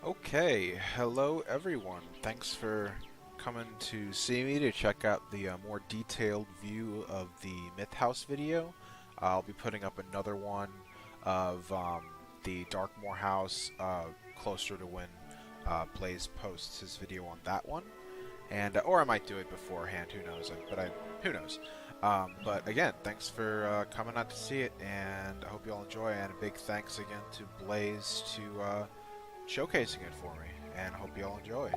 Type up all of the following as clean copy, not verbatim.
Okay, hello everyone. Thanks for coming to see me to check out the more detailed view of the Myth House video. I'll be putting up another one of the Darkmoor house closer to when Blaze posts his video on that one, and or I might do it beforehand. Who knows? Who knows? But again, thanks for coming out to see it, and I hope you all enjoy. And a big thanks again to Blaze to showcasing it for me, and hope you all enjoy.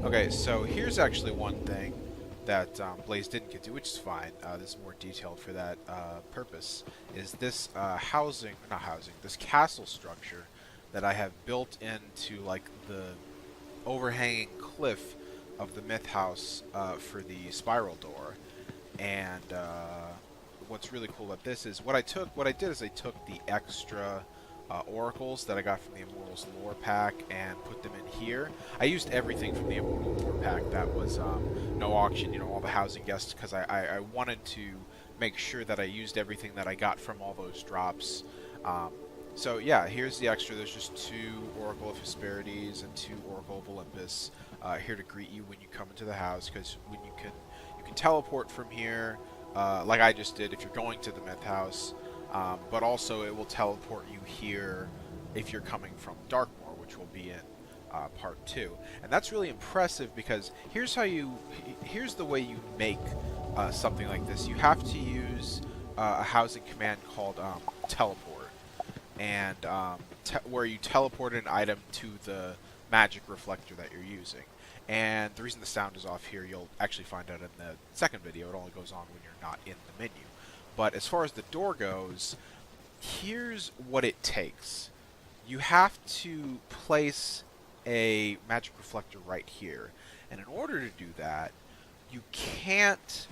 Okay, so here's actually one thing that Blaze didn't get to, which is fine. This is more detailed for that purpose. Is this this castle structure that I have built into like the overhanging cliff of the myth house for the spiral door, and what's really cool about this is what I did is I took the extra oracles that I got from the Immortals lore pack and put them in here. I used everything from the Immortal lore pack that was no auction, all the housing guests, because I wanted to make sure that I used everything that I got from all those drops. So yeah, here's the extra. There's just 2 Oracle of Hesperides and 2 Oracle of Olympus here to greet you when you come into the house, because when you can teleport from here, like I just did if you're going to the myth house, but also it will teleport you here if you're coming from Darkmoor, which will be in part 2. And that's really impressive because here's the way you make something like this. You have to use a housing command called teleport, and where you teleport an item to the magic reflector that you're using. And the reason the sound is off here, you'll actually find out in the second video. It only goes on when you're not in the menu. But as far as the door goes, here's what it takes. You have to place a magic reflector right here. And in order to do that, you can't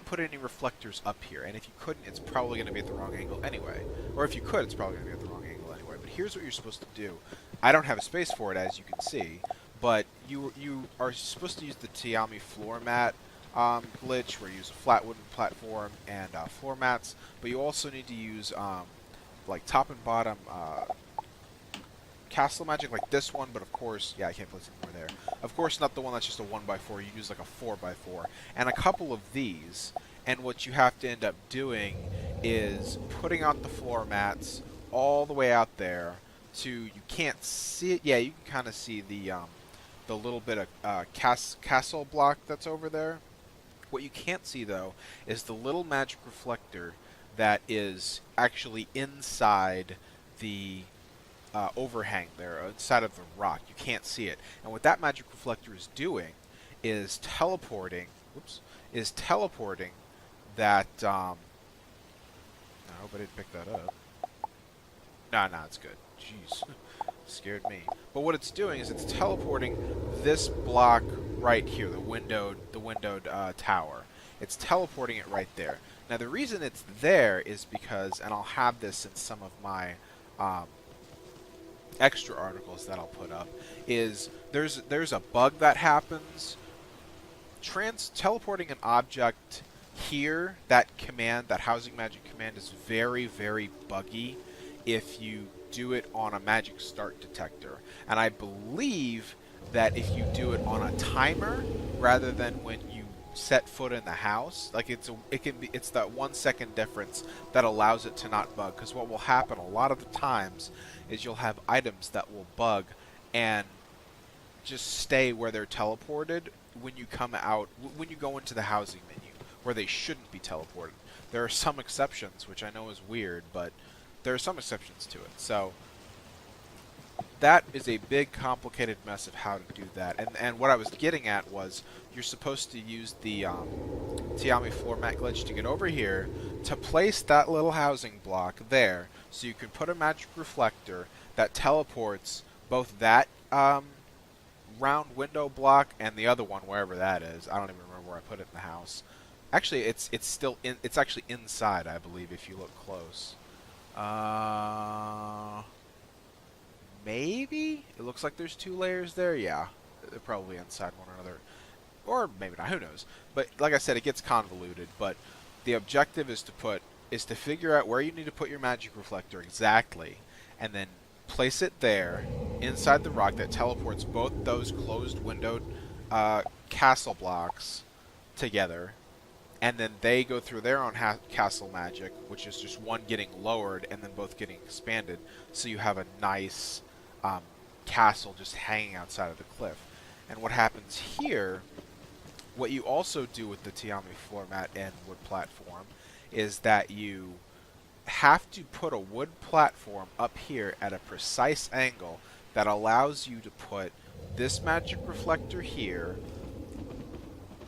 put any reflectors up here. And if you couldn't, it's probably going to be at the wrong angle anyway. Or if you could, it's probably going to be at the wrong angle anyway. But here's what you're supposed to do. I don't have a space for it, as you can see, but you are supposed to use the Tiami floor mat glitch, where you use a flat wooden platform and floor mats, but you also need to use like top and bottom castle magic, like this one, but of course, yeah, I can't place any more there. Of course, not the one that's just a 1x4, you use like a 4x4, and a couple of these, and what you have to end up doing is putting out the floor mats all the way out there to, you can't see it, yeah, you can kind of see the little bit of castle block that's over there. What you can't see, though, is the little magic reflector that is actually inside the overhang there, inside of the rock. You can't see it. And what that magic reflector is doing is teleporting, that, I hope I didn't pick that up. Nah, it's good. Jeez. Scared me. But what it's doing is it's teleporting this block right here, the windowed tower. It's teleporting it right there. Now the reason it's there is because, and I'll have this in some of my extra articles that I'll put up, is there's a bug that happens. Teleporting an object here, that housing magic command, is very, very buggy if you do it on a magic start detector. And I believe that if you do it on a timer rather than when you set foot in the house, like it's that 1 second difference that allows it to not bug. Because what will happen a lot of the times is you'll have items that will bug and just stay where they're teleported when you go into the housing menu, where they shouldn't be teleported. There are some exceptions, which I know is weird, but there are some exceptions to it. So that is a big, complicated mess of how to do that. And what I was getting at was, you're supposed to use the Tiami floor mat glitch to get over here, to place that little housing block there, so you can put a magic reflector that teleports both that round window block and the other one, wherever that is. I don't even remember where I put it in the house. Actually, it's actually inside, I believe, if you look close. Maybe? It looks like there's 2 layers there. Yeah, they're probably inside one another. Or maybe not, who knows. But like I said, it gets convoluted. But The objective is to figure out where you need to put your magic reflector exactly, and then place it there inside the rock that teleports both those closed windowed castle blocks together, and then they go through their own castle magic, which is just one getting lowered and then both getting expanded, so you have a nice castle just hanging outside of the cliff. And what happens here, what you also do with the Tiami floor mat and wood platform, is that you have to put a wood platform up here at a precise angle that allows you to put this magic reflector here,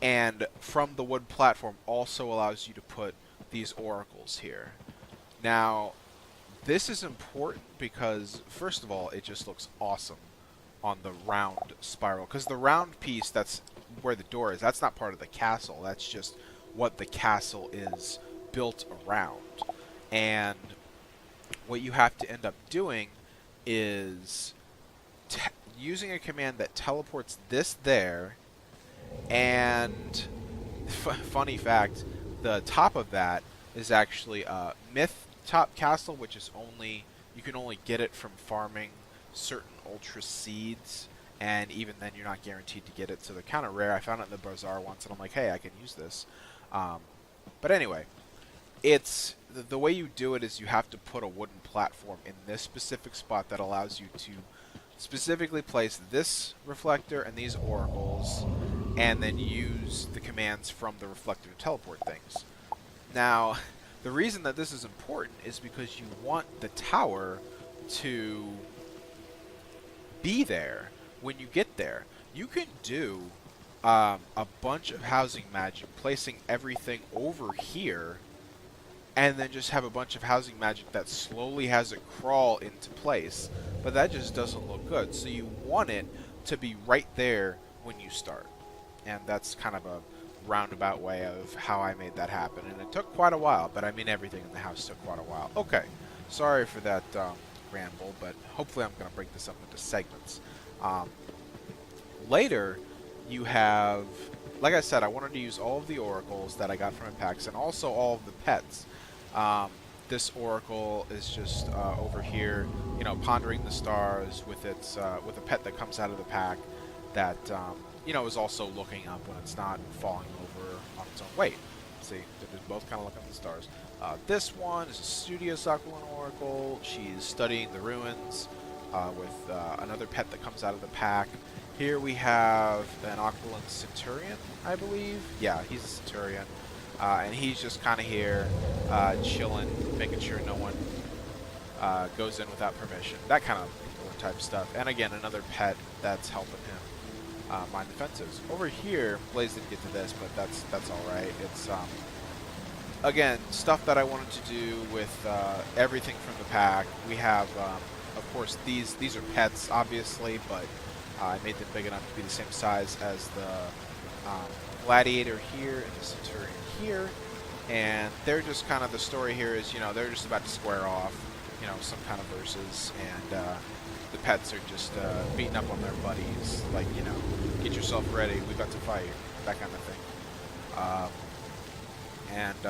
and from the wood platform also allows you to put these oracles here. Now, this is important because, first of all, it just looks awesome on the round spiral. Because the round piece, that's where the door is, that's not part of the castle. That's just what the castle is built around. And what you have to end up doing is using a command that teleports this there, and funny fact, the top of that is actually a myth top castle, which is you can only get it from farming certain ultra seeds, and even then you're not guaranteed to get it, so they're kind of rare. I found it in the bazaar once, and I'm like, hey, I can use this. But anyway, it's the way you do it is you have to put a wooden platform in this specific spot that allows you to specifically place this reflector and these oracles, and then use the commands from the reflector to teleport things. Now, the reason that this is important is because you want the tower to be there when you get there. You can do a bunch of housing magic, placing everything over here, and then just have a bunch of housing magic that slowly has it crawl into place. But that just doesn't look good. So you want it to be right there when you start. And that's kind of a roundabout way of how I made that happen. And it took quite a while, but I mean everything in the house took quite a while. Okay, sorry for that ramble, but hopefully I'm going to break this up into segments. Later, you have, like I said, I wanted to use all of the oracles that I got from my packs, and also all of the pets. This oracle is just over here, you know, pondering the stars with its with a pet that comes out of the pack that you know, is also looking up when it's not falling over on its own weight. See, they're just both kind of looking at the stars. This one is a studio succulent oracle. She's studying the ruins with another pet that comes out of the pack. Here we have an Aquilin Centurion, I believe. Yeah, he's a Centurion. And he's just kind of here, chilling, making sure no one goes in without permission. That kind of type stuff. And again, another pet that's helping him mind the fences. Over here, Blaze didn't get to this, but that's all right. It's again, stuff that I wanted to do with everything from the pack. We have, of course, these are pets, obviously, but I made them big enough to be the same size as the Gladiator here and the Centurion here, and they're just kind of, the story here is, you know, they're just about to square off, you know, some kind of versus, and the pets are just beating up on their buddies, like, you know, get yourself ready, we got to fight, that kind of thing. And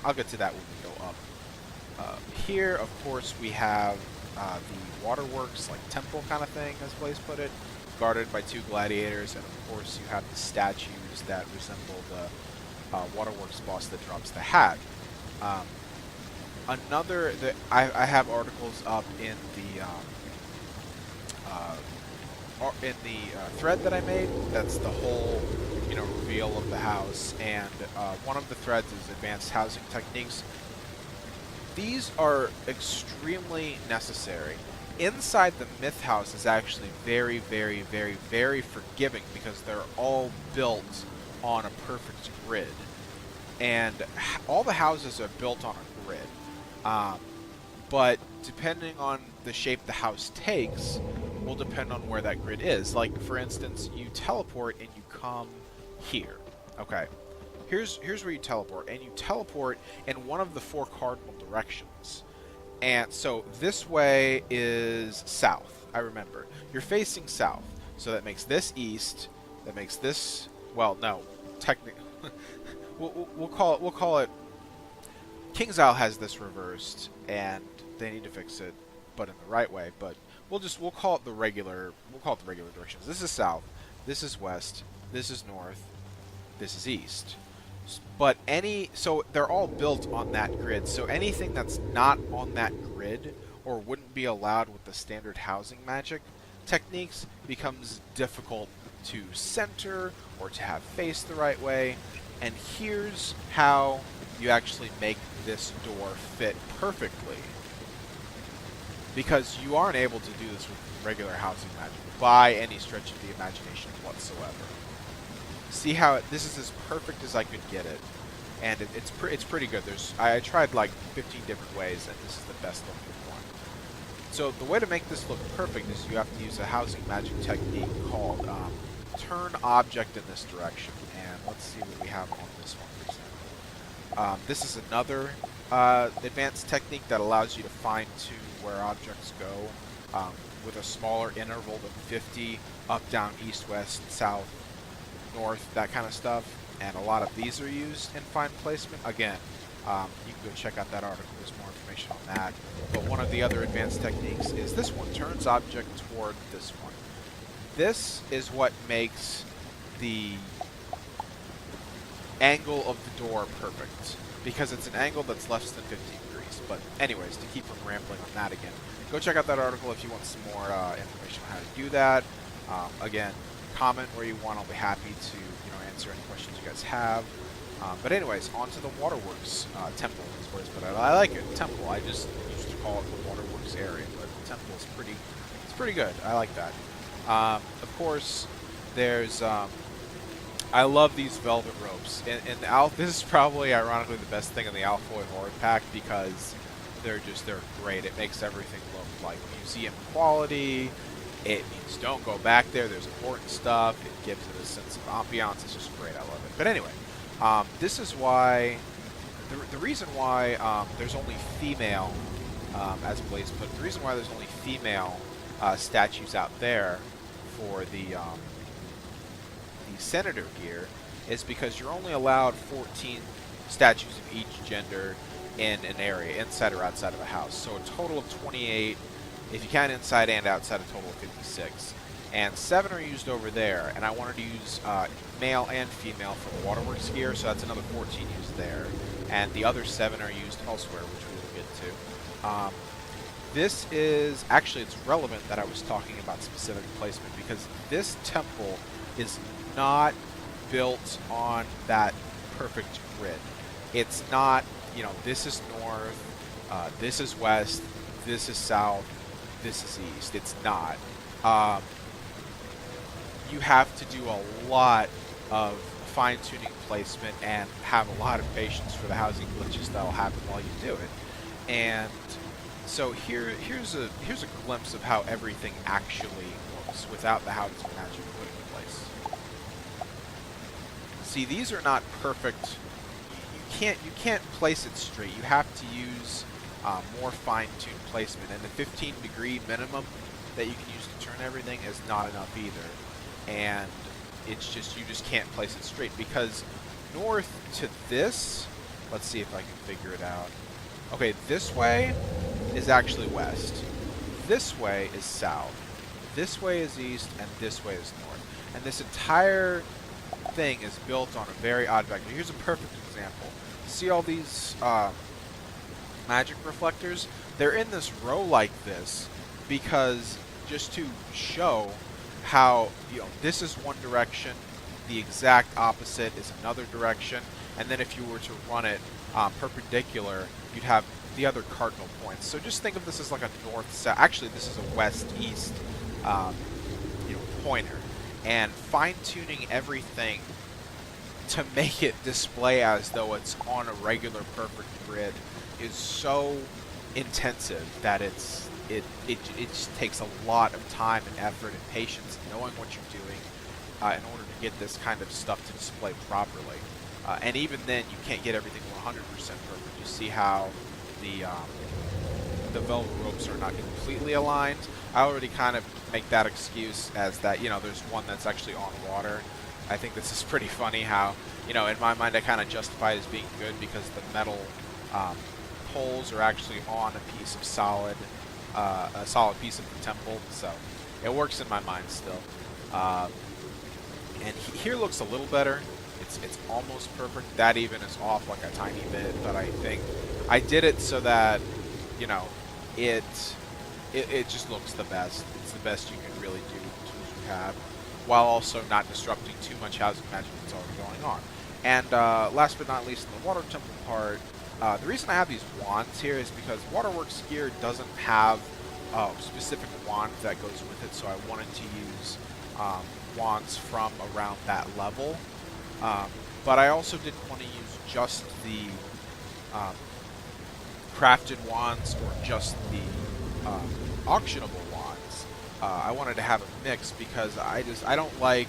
I'll get to that when we go up. Here, of course, we have the waterworks, like temple kind of thing, as Blaze put it, guarded by two gladiators, and of course you have the statues that resemble the waterworks boss that drops the hat. I have articles up in the thread that I made. That's the whole, you know, reveal of the house, and one of the threads is advanced housing techniques. These are extremely necessary. Inside the myth house is actually very, very, very, very forgiving because they're all built on a perfect grid. And all the houses are built on a grid. But depending on the shape the house takes will depend on where that grid is. Like, for instance, you teleport and you come here. Okay. Here's where you teleport. And you teleport in one of the 4 cardinal directions. And so this way is south, I remember. You're facing south. So that makes this east. That makes this, well, no, technically, we'll call it King's Isle has this reversed, and they need to fix it, but in the right way. But we'll call it the regular directions. This is south, this is west, this is north, this is east. But so they're all built on that grid. So anything that's not on that grid or wouldn't be allowed with the standard housing magic techniques becomes difficult to center or to have face the right way. And here's how you actually make this door fit perfectly. Because you aren't able to do this with regular housing magic by any stretch of the imagination whatsoever. See how this is as perfect as I could get it, and it's pretty good. I tried like 15 different ways, and this is the best looking one. So the way to make this look perfect is you have to use a housing magic technique called turn object in this direction. And let's see what we have on this one, for example. This is another advanced technique that allows you to fine tune where objects go with a smaller interval than 50, up, down, east, west, south, north, that kind of stuff. And a lot of these are used in fine placement. Again, you can go check out that article. There's more information on that. But one of the other advanced techniques is this one, turns object toward this one. This is what makes the angle of the door perfect, because it's an angle that's less than 15 degrees. But anyways, to keep from rambling on that again, go check out that article if you want some more information on how to do that. Again, comment where you want. I'll be happy to answer any questions you guys have. But anyways, on to the Waterworks temple is what it's put out. I like it, temple. I just used to call it the Waterworks area, but the temple is pretty good. I like that. Of course, there's I love these velvet ropes. And this is probably, ironically, the best thing in the Alfoy Horde pack, because they're great. It makes everything look like museum quality. It means don't go back there. There's important stuff. It gives it a sense of ambiance. It's just great. I love it. But anyway, this is why the reason why there's only female, as Blaze put it, the reason why there's only female statues out there for the senator gear is because you're only allowed 14 statues of each gender in an area, inside or outside of a house. So a total of 28, if you count inside and outside, a total of 56. And 7 are used over there, and I wanted to use male and female for the Waterworks gear, so that's another 14 used there. And the other 7 are used elsewhere, which we will get to. This is, actually it's relevant that I was talking about specific placement, because this temple is not built on that perfect grid. It's not, this is north, this is west, this is south, this is east. It's not. You have to do a lot of fine-tuning placement and have a lot of patience for the housing glitches that'll happen while you do it. And so here's a glimpse of how everything actually looks without the housing magic put in place. See, these are not perfect. You can't place it straight. You have to use more fine-tuned placement, and the 15-degree minimum that you can use to turn everything is not enough either. And it's just, you just can't place it straight, because north to this, let's see if I can figure it out. Okay, this way is actually west. This way is south. This way is east, and this way is north. And this entire thing is built on a very odd vector. Here's a perfect example. See all these magic reflectors? They're in this row like this because just to show how, this is one direction, the exact opposite is another direction, and then if you were to run it perpendicular, you'd have the other cardinal points. So just think of this as like a north-south. Actually, this is a west-east, pointer, and fine-tuning everything to make it display as though it's on a regular perfect grid is so intensive that it just takes a lot of time and effort and patience knowing what you're doing in order to get this kind of stuff to display properly. And even then, you can't get everything 100% perfect. You see how the velvet ropes are not completely aligned. I already kind of make that excuse as that, there's one that's actually on water. I think this is pretty funny how, in my mind I kind of justify it as being good because the metal um, poles are actually on a piece of a solid piece of the temple, so it works in my mind still. Um, and here looks a little better. It's almost perfect. That even is off like a tiny bit, but I think I did it so that, you know, it just looks the best. It's the best you can really do with the tools you have, while also not disrupting too much housing magic that's already going on. And last but not least, in the water temple part, the reason I have these wands here is because Waterworks gear doesn't have a specific wand that goes with it, so I wanted to use wands from around that level. But I also didn't want to use just the crafted wands or just the auctionable wands. I wanted to have a mix because I don't like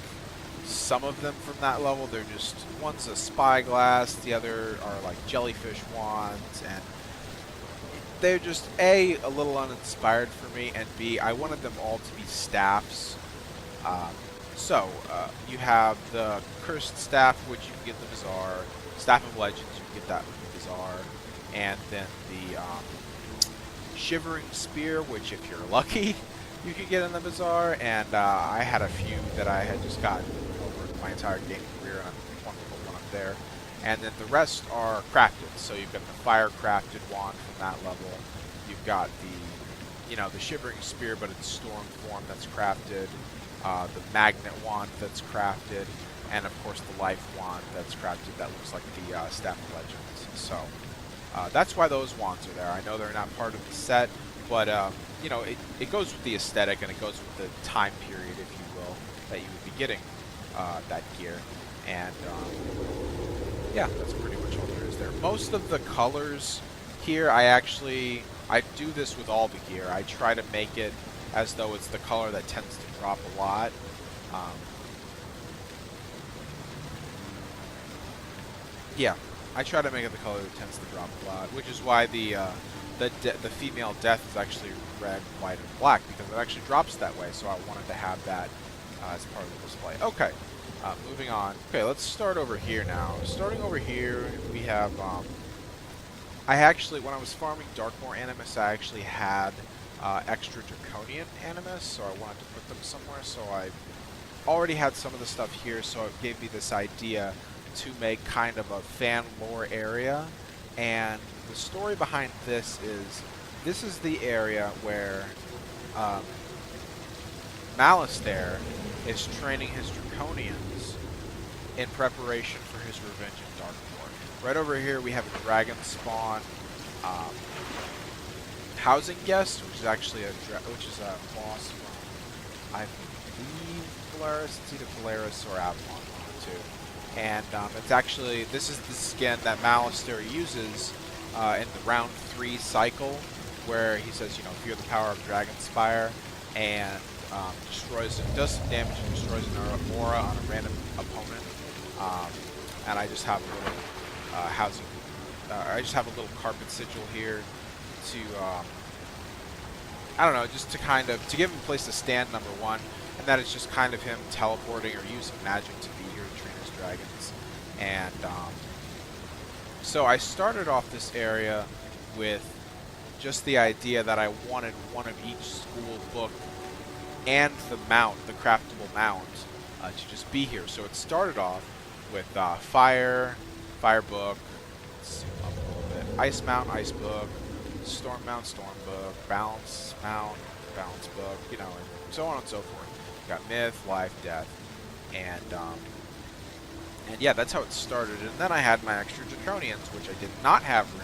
some of them from that level. They're just, one's a spyglass, the other are like jellyfish wands, and they're just A, a little uninspired for me, and B, I wanted them all to be staffs. So you have the Cursed Staff, which you can get in the Bazaar, Staff of Legends, you can get that in the Bazaar, and then the Shivering Spear, which if you're lucky, you can get in the Bazaar, and I had a few that I had just gotten over my entire game career, and I wanted to put one up there. And then the rest are crafted, so you've got the Fire Crafted Wand from that level, you've got the Shivering Spear, but in Storm form, that's crafted, the Magnet Wand that's crafted, and of course the Life Wand that's crafted that looks like the Staff of Legends. So that's why those wands are there. I know they're not part of the set, but it goes with the aesthetic, and it goes with the time period, if you will, that you would be getting that gear. And yeah, that's pretty much all there is there. Most of the colors here, I do this with all the gear. I try to make it as though it's the color that tends to drop a lot. Yeah, I try to make it the color that tends to drop a lot, which is why the female death is actually red, white, and black, because it actually drops that way, so I wanted to have that as part of the display. Okay, moving on. Okay, let's start over here now. Starting over here, we have, I actually, when I was farming Darkmoor Animus, I actually had extra Draconian Animus, so I wanted to put them somewhere, so I already had some of the stuff here, so it gave me this idea to make kind of a fan lore area. And the story behind this is the area where Malistaire is training his Draconians in preparation for his revenge in Darkmoor. Right over here we have a dragon spawn housing guest, which is actually a boss from, I believe, Polaris. It's either Polaris or Avalon, one of the two. And it's actually, this is the skin that Malistaire uses in the round 3 cycle, where he says, fear the power of Dragonspire, and does some damage and destroys an aura on a random opponent. And I just have a little I just have a little carpet sigil here to, I don't know, just to give him a place to stand, number one, and that is just kind of him teleporting or using magic to be here to train his dragons. And so I started off this area with just the idea that I wanted one of each school book and the mount, the craftable mount, to just be here. So it started off with Fire Book, let's zoom up a little bit, Ice Mount, Ice Book, Storm Mount, Storm Book, Balance Mount, Balance Book, and so on and so forth. Got Myth, Life, Death, and yeah, that's how it started. And then I had my extra Draconians, which I did not have room.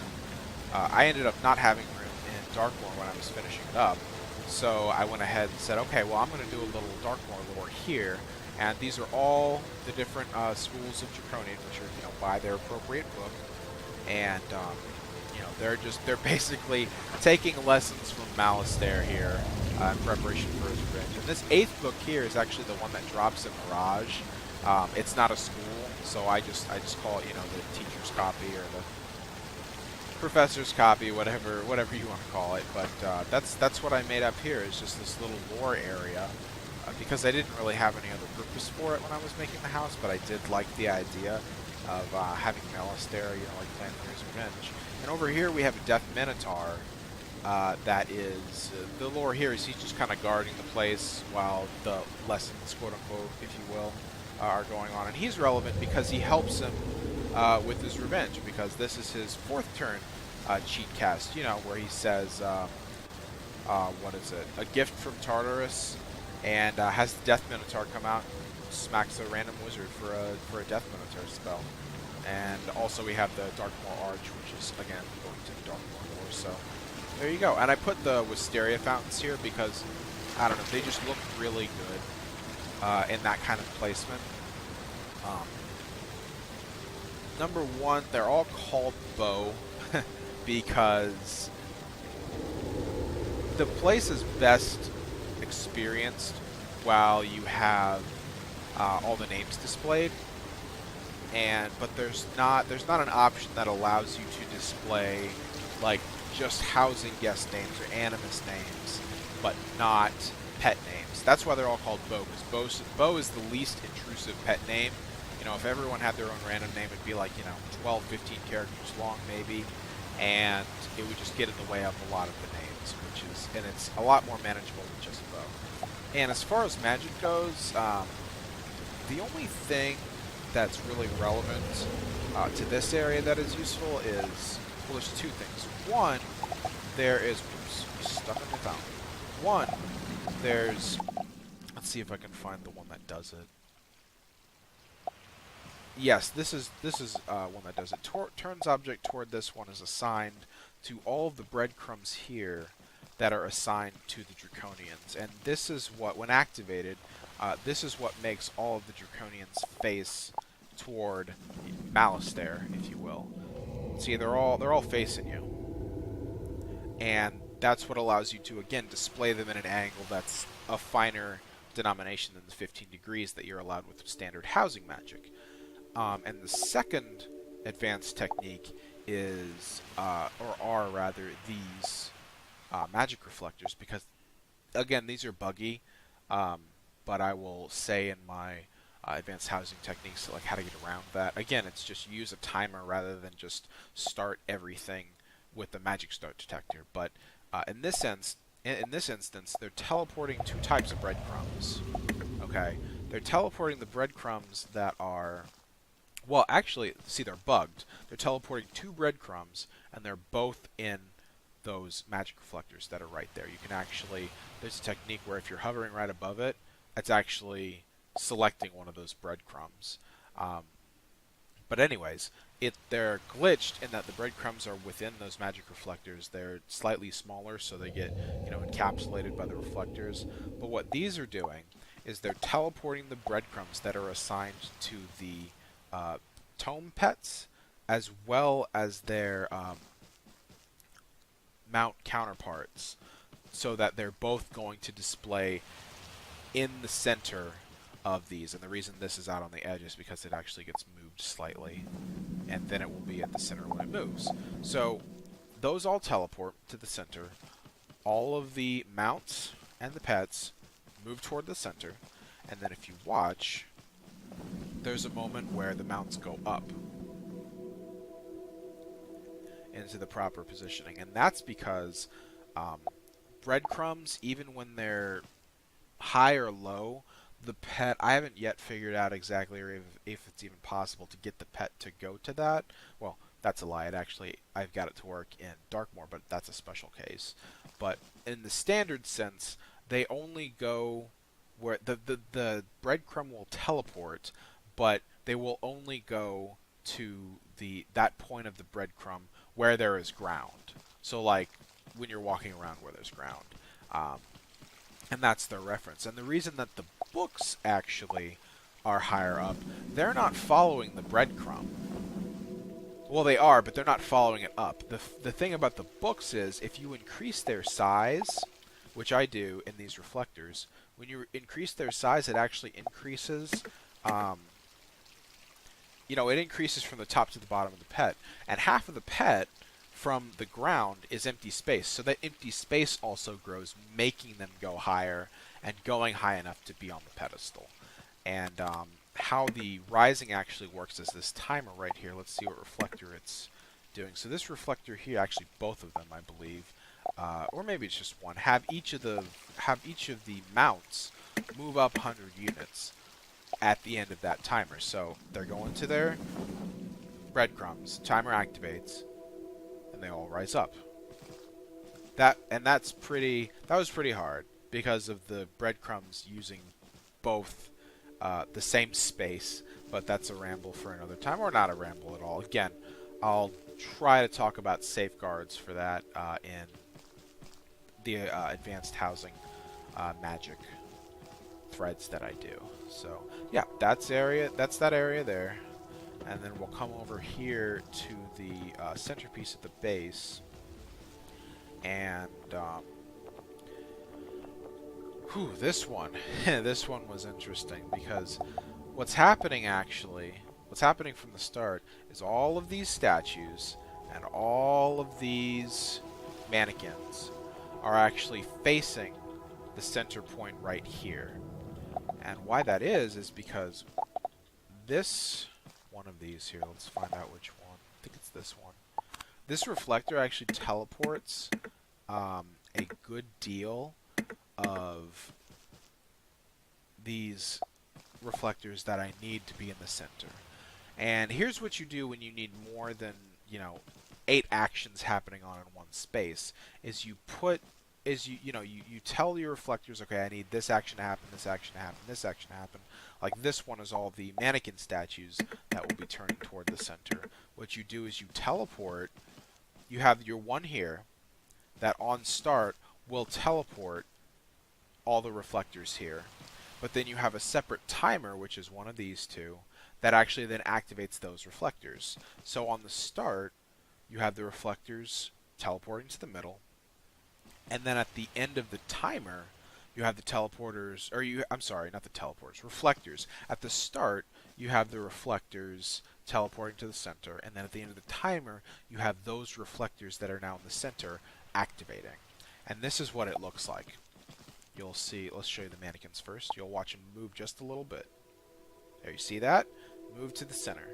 I ended up not having room in Darkmoor when I was finishing it up. So I went ahead and said, okay, well, I'm going to do a little Darkmoor lore here. And these are all the different schools of Draconian, which are, by their appropriate book. And, they're basically taking lessons from Malistaire here in preparation for his revenge. And this 8th book here is actually the one that drops in Mirage. It's not a school, so I just call it, the teacher's copy or the professor's copy, whatever you want to call it. But that's what I made up here. Is just this little lore area. because I didn't really have any other purpose for it when I was making the house, but I did like the idea of having Melis there, like Vladmir's Revenge. And over here we have a Death Minotaur. That is, the lore here is he's just kind of guarding the place while the lessons, quote-unquote, if you will, are going on. And he's relevant because he helps him with his revenge, because this is his 4th turn cheat cast, where he says, what is it, a gift from Tartarus, and has the Death Minotaur come out, smacks a random wizard for a Death Minotaur spell. And also we have the Darkmoor Arch, which is, again, going to the Darkmoor lore, so there you go. And I put the Wisteria fountains here because, I don't know, they just look really good in that kind of placement. Number one, they're all called bow because the place is best experienced while you have all the names displayed, but there's not an option that allows you to display like just housing guest names or animus names, but not pet names. That's why they're all called bow, because bow is the least intrusive pet name. If everyone had their own random name, it'd be like 12, 15 characters long maybe, and it would just get in the way of a lot of the names, and it's a lot more manageable than just bow. And as far as magic goes, the only thing that's really relevant to this area that is useful is, well, there's 2 things. One, there is, oops, stuck in the fountain. One, there's, let's see if I can find the one that does it. Yes, this is one that does it. Turns object toward this one is assigned to all of the breadcrumbs here that are assigned to the Draconians. And this is what, when activated, this is what makes all of the Draconians face toward Malistaire, if you will. See, they're all facing you. And that's what allows you to, again, display them in an angle that's a finer denomination than the 15 degrees that you're allowed with standard housing magic. And the second advanced technique is, are rather, these magic reflectors, because, again, these are buggy, but I will say in my advanced housing techniques, like how to get around that. Again, it's just use a timer rather than just start everything with the magic start detector. But in this instance, they're teleporting 2 types of breadcrumbs. Okay, they're teleporting the breadcrumbs that are, well, actually, see, they're bugged. They're teleporting 2 breadcrumbs, and they're both in those magic reflectors that are right there. You can actually, there's a technique where if you're hovering right above it, it's actually selecting one of those breadcrumbs. But anyways, they're glitched in that the breadcrumbs are within those magic reflectors. They're slightly smaller, so they get encapsulated by the reflectors. But what these are doing is they're teleporting the breadcrumbs that are assigned to the tome pets, as well as their mount counterparts, so that they're both going to display in the center of these. And the reason this is out on the edge is because it actually gets moved slightly, and then it will be at the center when it moves. So those all teleport to the center. All of the mounts and the pets move toward the center, and then if you watch, there's a moment where the mounts go up into the proper positioning, and that's because breadcrumbs, even when they're high or low, the pet, I haven't yet figured out exactly or if it's even possible to get the pet to go to that. Well, that's a lie. I've got it to work in Darkmoor, but that's a special case. But in the standard sense, they only go where the breadcrumb will teleport, but they will only go to that point of the breadcrumb where there is ground. So like when you're walking around where there's ground. And that's their reference. And the reason that the books actually are higher up, they're not following the breadcrumb. Well, they are, but they're not following it up. The thing about the books is, if you increase their size, which I do in these reflectors, when you increase their size, it actually increases, it increases from the top to the bottom of the pet. And half of the pet from the ground is empty space. So that empty space also grows, making them go higher. and going high enough to be on the pedestal. And how the rising actually works is this timer right here. Let's see what reflector it's doing. So this reflector here, actually both of them, I believe, or maybe it's just one, have each of the mounts move up 100 units at the end of that timer. So they're going to their breadcrumbs, timer activates, and they all rise up. That was pretty hard because of the breadcrumbs using both the same space, but that's a ramble for another time, or not a ramble at all. Again, I'll try to talk about safeguards for that in the advanced housing magic threads that I do. So yeah, that's that area there, and then we'll come over here to the centerpiece at the base, and this one this one was interesting, because what's happening from the start is all of these statues and all of these mannequins are actually facing the center point right here. And why that is because this one of these here, let's find out which one. I think it's this one. This reflector actually teleports a good deal of these reflectors that I need to be in the center. And here's what you do when you need more than, 8 actions happening on in one space, is you tell your reflectors, okay, I need this action to happen, this action to happen, this action to happen. Like this one is all the mannequin statues that will be turning toward the center. What you do is you teleport. You have your one here that on start will teleport all the reflectors here. But then you have a separate timer, which is one of these two, that actually then activates those reflectors. So on the start, you have the reflectors teleporting to the middle. And then at the end of the timer, you have the teleporters, not the teleporters, reflectors. At the start, you have the reflectors teleporting to the center, and then at the end of the timer, you have those reflectors that are now in the center activating. And this is what it looks like. You'll see, let's show you the mannequins first. You'll watch them move just a little bit. There, you see that? Move to the center.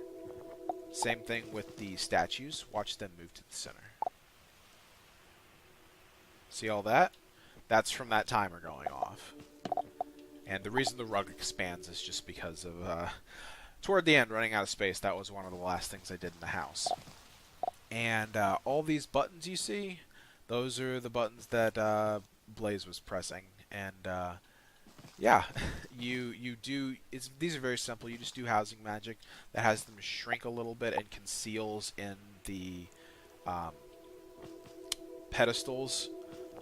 Same thing with the statues. Watch them move to the center. See all that? That's from that timer going off. And the reason the rug expands is just because of, toward the end, running out of space. That was one of the last things I did in the house. And all these buttons you see, those are the buttons that Blaze was pressing. And yeah, these are very simple. You just do housing magic that has them shrink a little bit and conceals in the pedestals.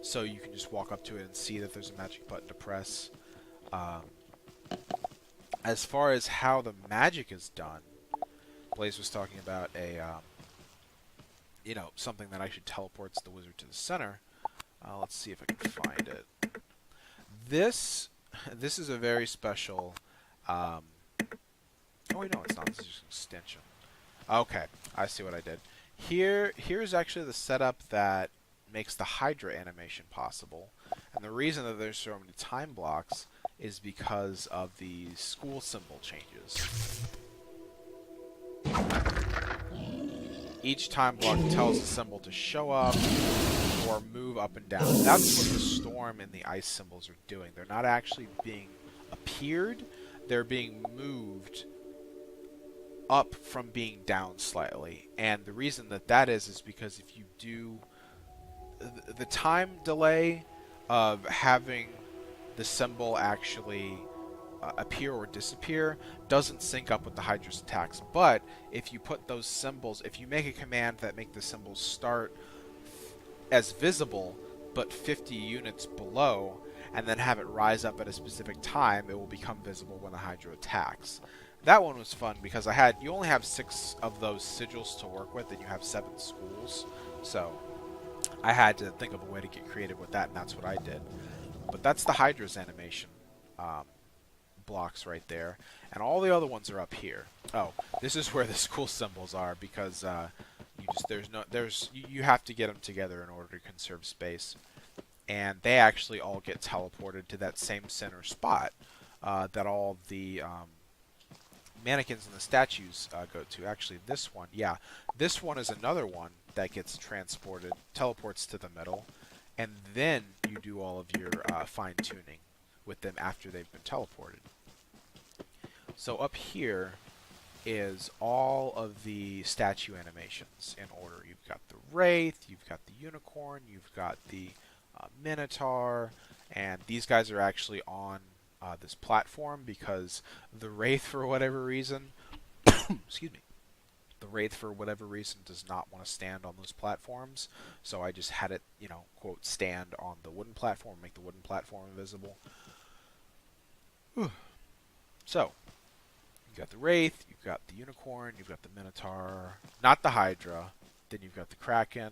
So you can just walk up to it and see that there's a magic button to press. As far as how the magic is done, Blaze was talking about something that actually teleports the wizard to the center. Let's see if I can find it. This is a very special. Oh wait, no, it's not. This is just an extension. Okay, I see what I did. Here's actually the setup that makes the Hydra animation possible. And the reason that there's so many time blocks is because of the school symbol changes. Each time block tells the symbol to show up or move up and down. That's what the storm and the ice symbols are doing. They're not actually being appeared, they're being moved up from being down slightly. And the reason that is because if you do the time delay of having the symbol actually appear or disappear doesn't sync up with the Hydra's attacks. But if you put those symbols, if you make a command that make the symbols start as visible but 50 units below, and then have it rise up at a specific time, it will become visible when the Hydra attacks. That one was fun because you only have 6 of those sigils to work with, and you have 7 schools. So I had to think of a way to get creative with that, and that's what I did. But that's the Hydra's animation blocks right there, and all the other ones are up here. Oh, this is where the school symbols are, because you have to get them together in order to conserve space. and they actually all get teleported to that same center spot that all the mannequins and the statues go to. Actually, this one, yeah, this one is another one that gets transported, teleports to the middle, and then you do all of your fine tuning with them after they've been teleported. So up here is all of the statue animations in order. You've got the Wraith, you've got the Unicorn, you've got the Minotaur, and these guys are actually on this platform because the Wraith, for whatever reason, excuse me, the Wraith, for whatever reason, does not want to stand on those platforms. So I just had it, quote, stand on the wooden platform, make the wooden platform invisible. So, you've got the Wraith, you've got the Unicorn, you've got the Minotaur, not the Hydra, then you've got the Kraken,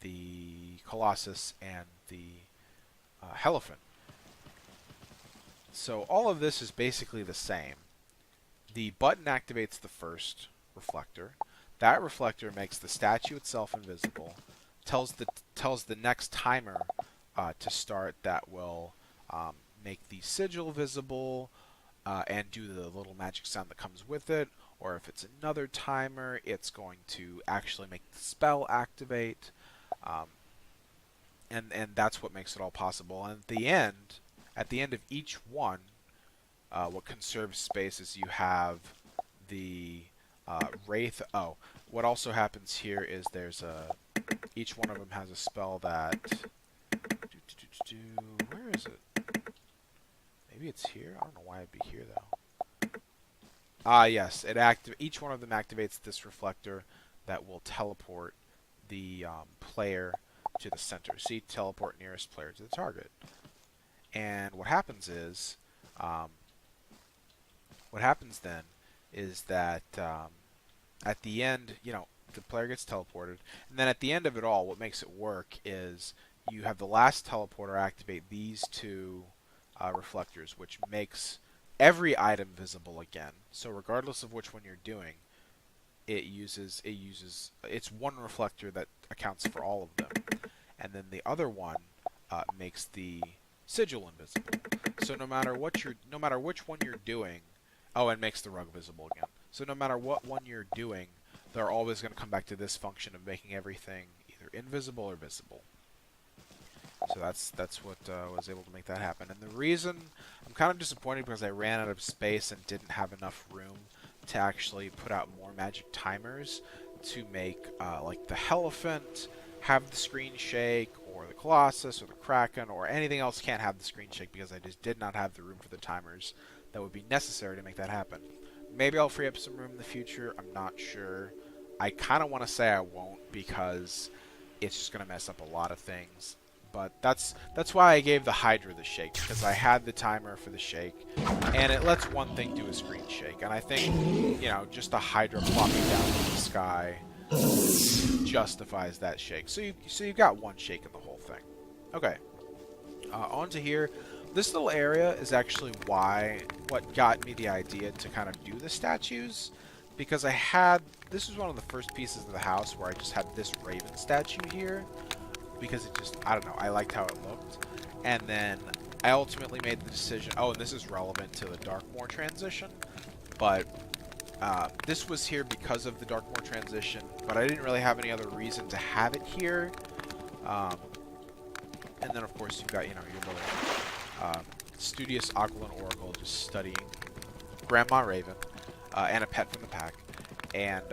the Colossus, and the Elephant. So all of this is basically the same. The button activates the first reflector. That reflector makes the statue itself invisible, tells the next timer to start that will make the sigil visible, and do the little magic sound that comes with it, or if it's another timer, it's going to actually make the spell activate, and that's what makes it all possible. And at the end of each one, what conserves space is you have the Wraith. Oh, what also happens here is each one of them has a spell that. Where is it? Maybe it's here. I don't know why it'd be here though. Yes, each one of them activates this reflector that will teleport the player to the center. See, teleport nearest player to the target. And what happens then is that at the end, the player gets teleported, and then at the end of it all, what makes it work is you have the last teleporter activate these two reflectors, which makes every item visible again. So regardless of which one you're doing, it's one reflector that accounts for all of them, and then the other one makes the sigil invisible. So no matter which one you're doing, and makes the rug visible again. So no matter what one you're doing, they're always going to come back to this function of making everything either invisible or visible. So that's what was able to make that happen. And the reason I'm kind of disappointed because I ran out of space and didn't have enough room to actually put out more magic timers to make like the Elephant have the screen shake, or the Colossus, or the Kraken, or anything else can't have the screen shake because I just did not have the room for the timers that would be necessary to make that happen. Maybe I'll free up some room in the future. I'm not sure. I kind of want to say I won't because it's just going to mess up a lot of things. But that's why I gave the Hydra the shake, because I had the timer for the shake, and it lets one thing do a screen shake. And I think, just a Hydra plopping down from the sky justifies that shake. So you've got one shake in the whole thing. Okay, on to here. This little area is actually what got me the idea to kind of do the statues, because this was one of the first pieces of the house where I just had this Raven statue here, because I don't know, I liked how it looked. And then I ultimately made the decision, and this is relevant to the Darkmoor transition, but this was here because of the Darkmoor transition, but I didn't really have any other reason to have it here. And then, of course, you've got, your little studious Aquilin Oracle just studying Grandma Raven, and a pet from the pack. And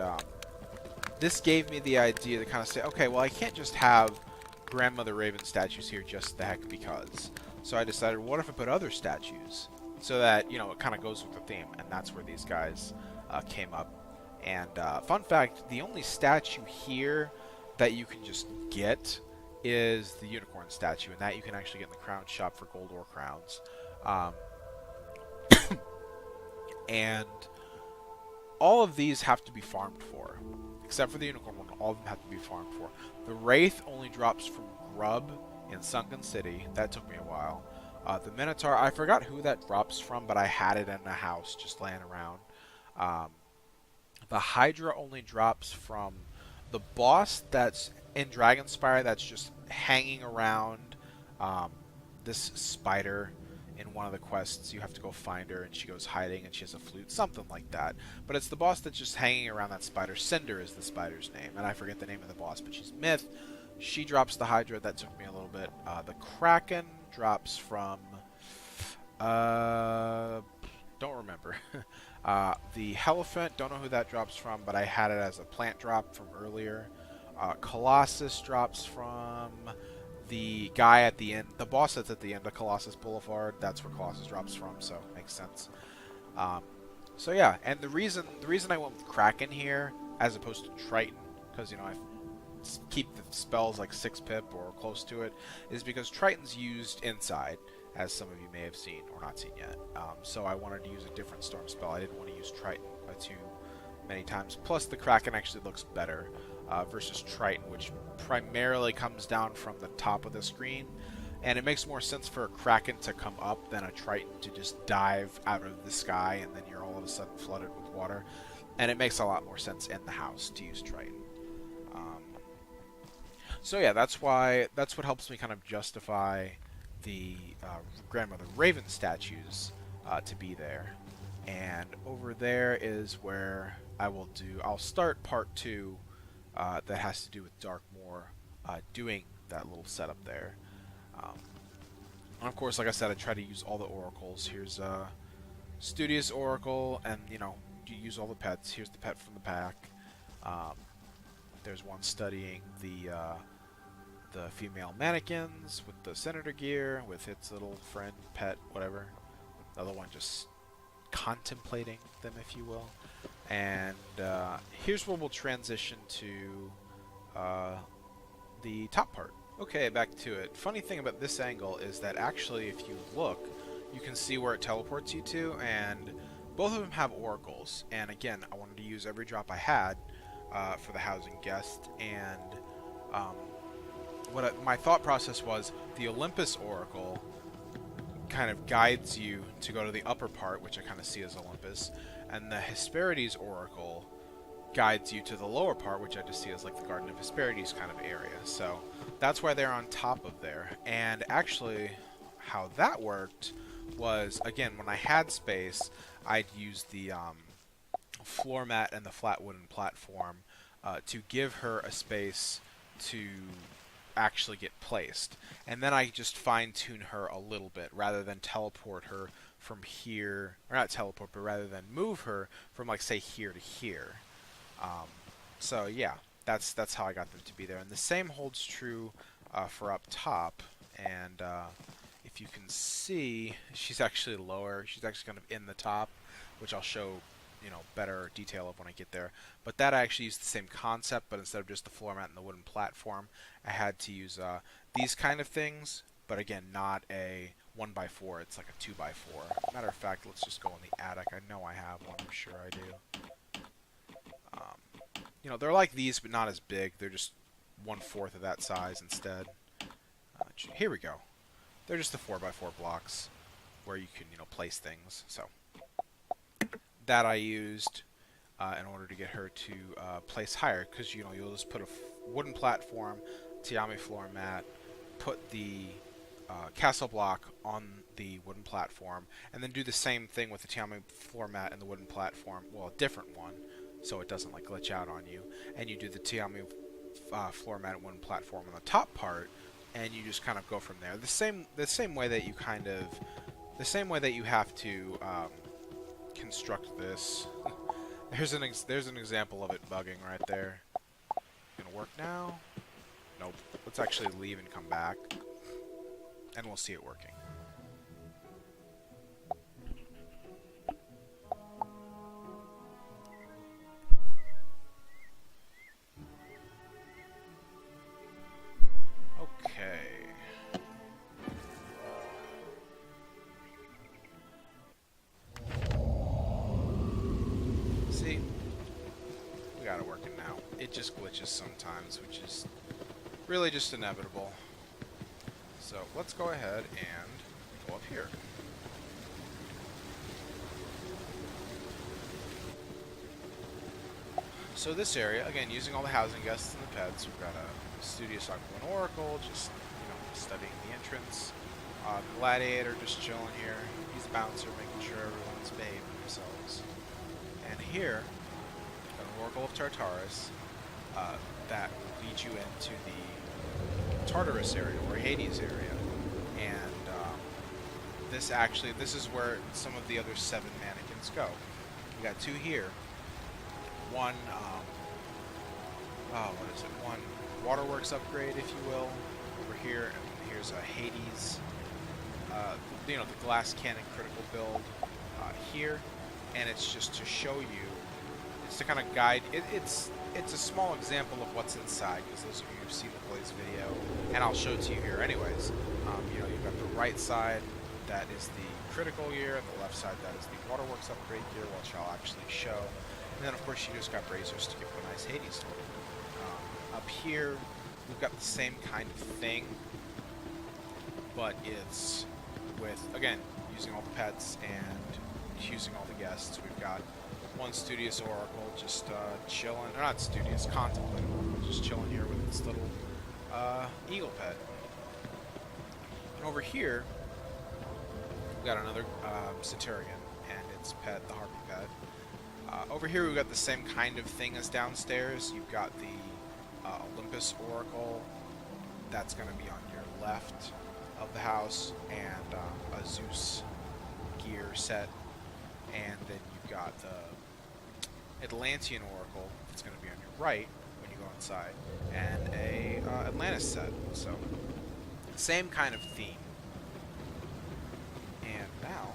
this gave me the idea to kind of say, okay, well, I can't just have Grandmother Raven statues here just the heck because. So I decided, what if I put other statues? So that, it kind of goes with the theme, and that's where these guys came up. And fun fact, the only statue here that you can just get is the unicorn statue, and that you can actually get in the crown shop for gold or crowns. And all of these have to be farmed for, except for the unicorn one. All of them have to be farmed for. The Wraith only drops from Grub in Sunken City. That took me a while. The Minotaur, I forgot who that drops from, but I had it in a house just laying around. The Hydra only drops from the boss that's in Dragonspire, that's just hanging around Um, this spider in one of the quests, you have to go find her, and she goes hiding, and she has a flute, something like that. But it's the boss that's just hanging around that spider. Cinder is the spider's name, and I forget the name of the boss, but she's myth. She drops the Hydra. That took me a little bit. The Kraken drops from... don't remember. The Elephant, don't know who that drops from, but I had it as a plant drop from earlier. Colossus drops from the guy at the end, the boss that's at the end of Colossus Boulevard. That's where Colossus drops from, so it makes sense. Um, so yeah, and the reason I went with Kraken here as opposed to Triton, because I keep the spells like 6 pip or close to it, is because Triton's used inside, as some of you may have seen or not seen yet. So I wanted to use a different storm spell. I didn't want to use Triton too many times. Plus, the Kraken actually looks better versus Triton, which primarily comes down from the top of the screen. And it makes more sense for a Kraken to come up than a Triton to just dive out of the sky and then you're all of a sudden flooded with water. And it makes a lot more sense in the house to use Triton. So yeah, that's what helps me kind of justify the Grandmother Raven statues to be there. And over there is where I'll start part 2 that has to do with Darkmoor, doing that little setup there. And of course, like I said, I try to use all the oracles. Here's Studious Oracle, and you use all the pets. Here's the pet from the pack. There's one studying the female mannequins with the senator gear, with its little friend, pet, whatever. The other one just contemplating them, if you will. And here's where we'll transition to the top part. Okay, back to it. Funny thing about this angle is that actually, if you look, you can see where it teleports you to, and both of them have oracles. And again, I wanted to use every drop I had for the housing guest, and my thought process was the Olympus Oracle kind of guides you to go to the upper part, which I kind of see as Olympus, and the Hesperides Oracle guides you to the lower part, which I just see as like the Garden of Hesperides kind of area. So that's why they're on top of there. And actually, how that worked was, again, when I had space, I'd use the floor mat and the flat wooden platform to give her a space to actually get placed. And then I just fine-tune her a little bit rather than teleport her from here, or not teleport, but rather than move her from, like, say, here to here. So yeah, that's how I got them to be there. And the same holds true for up top. And if you can see, she's actually lower. She's actually kind of in the top, which I'll show better detail of when I get there. But that I actually used the same concept, but instead of just the floor mat and the wooden platform, I had to use these kind of things, but again, not a 1x4, it's like a 2x4. Matter of fact, let's just go in the attic. I know I have one, I'm sure I do. They're like these, but not as big. They're just 1/4 of that size instead. Here we go. They're just the 4x4 blocks where you can, place things. So that I used in order to get her to place higher, because you'll just put a wooden platform, Tiami floor mat, put the castle block on the wooden platform, and then do the same thing with the Tiami floor mat and the wooden platform. Well, a different one, so it doesn't like glitch out on you. And you do the Tiami floor mat and wooden platform on the top part, and you just kind of go from there. The same way that you have to construct this. There's an example of it bugging right there. Gonna work now? Nope. Let's actually leave and come back, and we'll see it working. Okay. See? We got it working now. It just glitches sometimes, which is really just inevitable. So let's go ahead and go up here. So this area, again, using all the housing guests and the pets, we've got a Studious Aquaman Oracle, just studying the entrance. Gladiator just chilling here. He's a bouncer, making sure everyone's behaving themselves. And here, an Oracle of Tartarus that will lead you into the Tartarus area, or Hades area. And this is where some of the other 7 mannequins go. We got 2 here. One, what is it? One waterworks upgrade, if you will, over here. And here's a Hades, the glass cannon critical build here. And it's just to show you, it's to kind of guide. It's a small example of what's inside, because those of you who've seen the Blaze video, and I'll show it to you here anyways. You've got the right side, that is the critical gear, and the left side, that is the waterworks upgrade gear, which I'll actually show. And then, of course, you just got bracers to give it a nice Hades to it. Up here, we've got the same kind of thing, but it's with, again, using all the pets and using all the guests. We've got one studious Oracle just chilling, or not studious, contemplating Oracle, just chilling here with its little eagle pet. And over here, we've got another Centurion and its pet, the Harpy pet. Over here, we've got the same kind of thing as downstairs. You've got the Olympus Oracle, that's going to be on your left of the house, and a Zeus gear set. And then you've got the Atlantean Oracle, that's going to be on your right when you go inside, and a Atlantis set. So, same kind of theme. And now,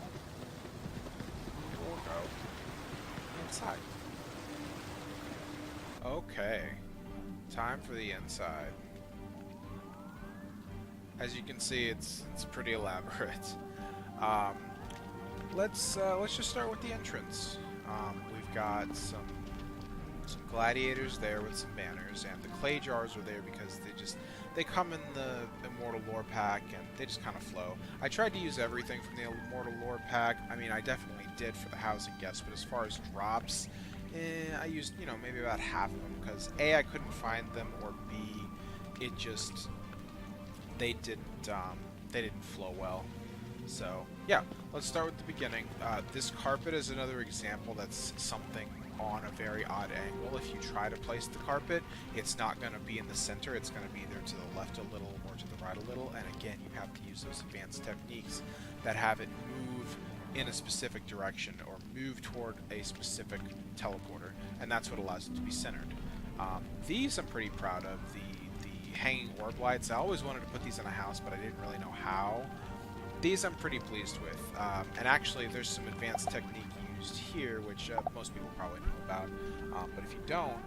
we'll go inside. Okay, time for the inside. As you can see, it's pretty elaborate. Let's just start with the entrance. We've got some gladiators there with some banners, and the clay jars are there because they come in the Immortal Lore pack, and they just kind of flow. I tried to use everything from the Immortal Lore pack. I mean, I definitely did for the housing guests, but as far as drops, I used, maybe about half of them, because A, I couldn't find them, or B, they didn't flow well. So, yeah, let's start with the beginning. This carpet is another example that's something on a very odd angle. If you try to place the carpet, it's not going to be in the center. It's going to be either to the left a little or to the right a little. And again, you have to use those advanced techniques that have it move in a specific direction or move toward a specific teleporter. And that's what allows it to be centered. These I'm pretty proud of. The hanging orb lights. I always wanted to put these in a house, but I didn't really know how. These I'm pretty pleased with. And actually, there's some advanced technique used here, which most people probably know about. But if you don't,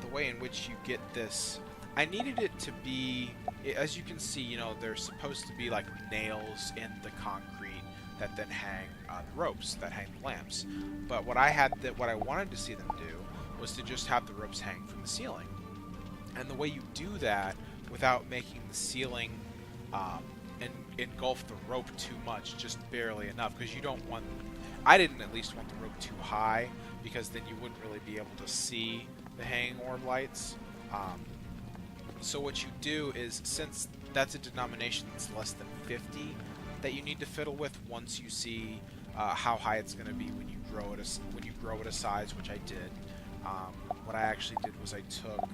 the way in which you get this, I needed it to be, as you can see, they're supposed to be like nails in the concrete that then hang the ropes, that hang the lamps. But what I wanted to see them do was to just have the ropes hang from the ceiling. And the way you do that without making the ceiling engulf the rope too much, just barely enough, because you don't want, I didn't at least want the rope too high, because then you wouldn't really be able to see the hanging orb lights. So what you do is, since that's a denomination that's less than 50 that you need to fiddle with once you see how high it's going to be when you grow it a size, which I did. What I actually did was I took,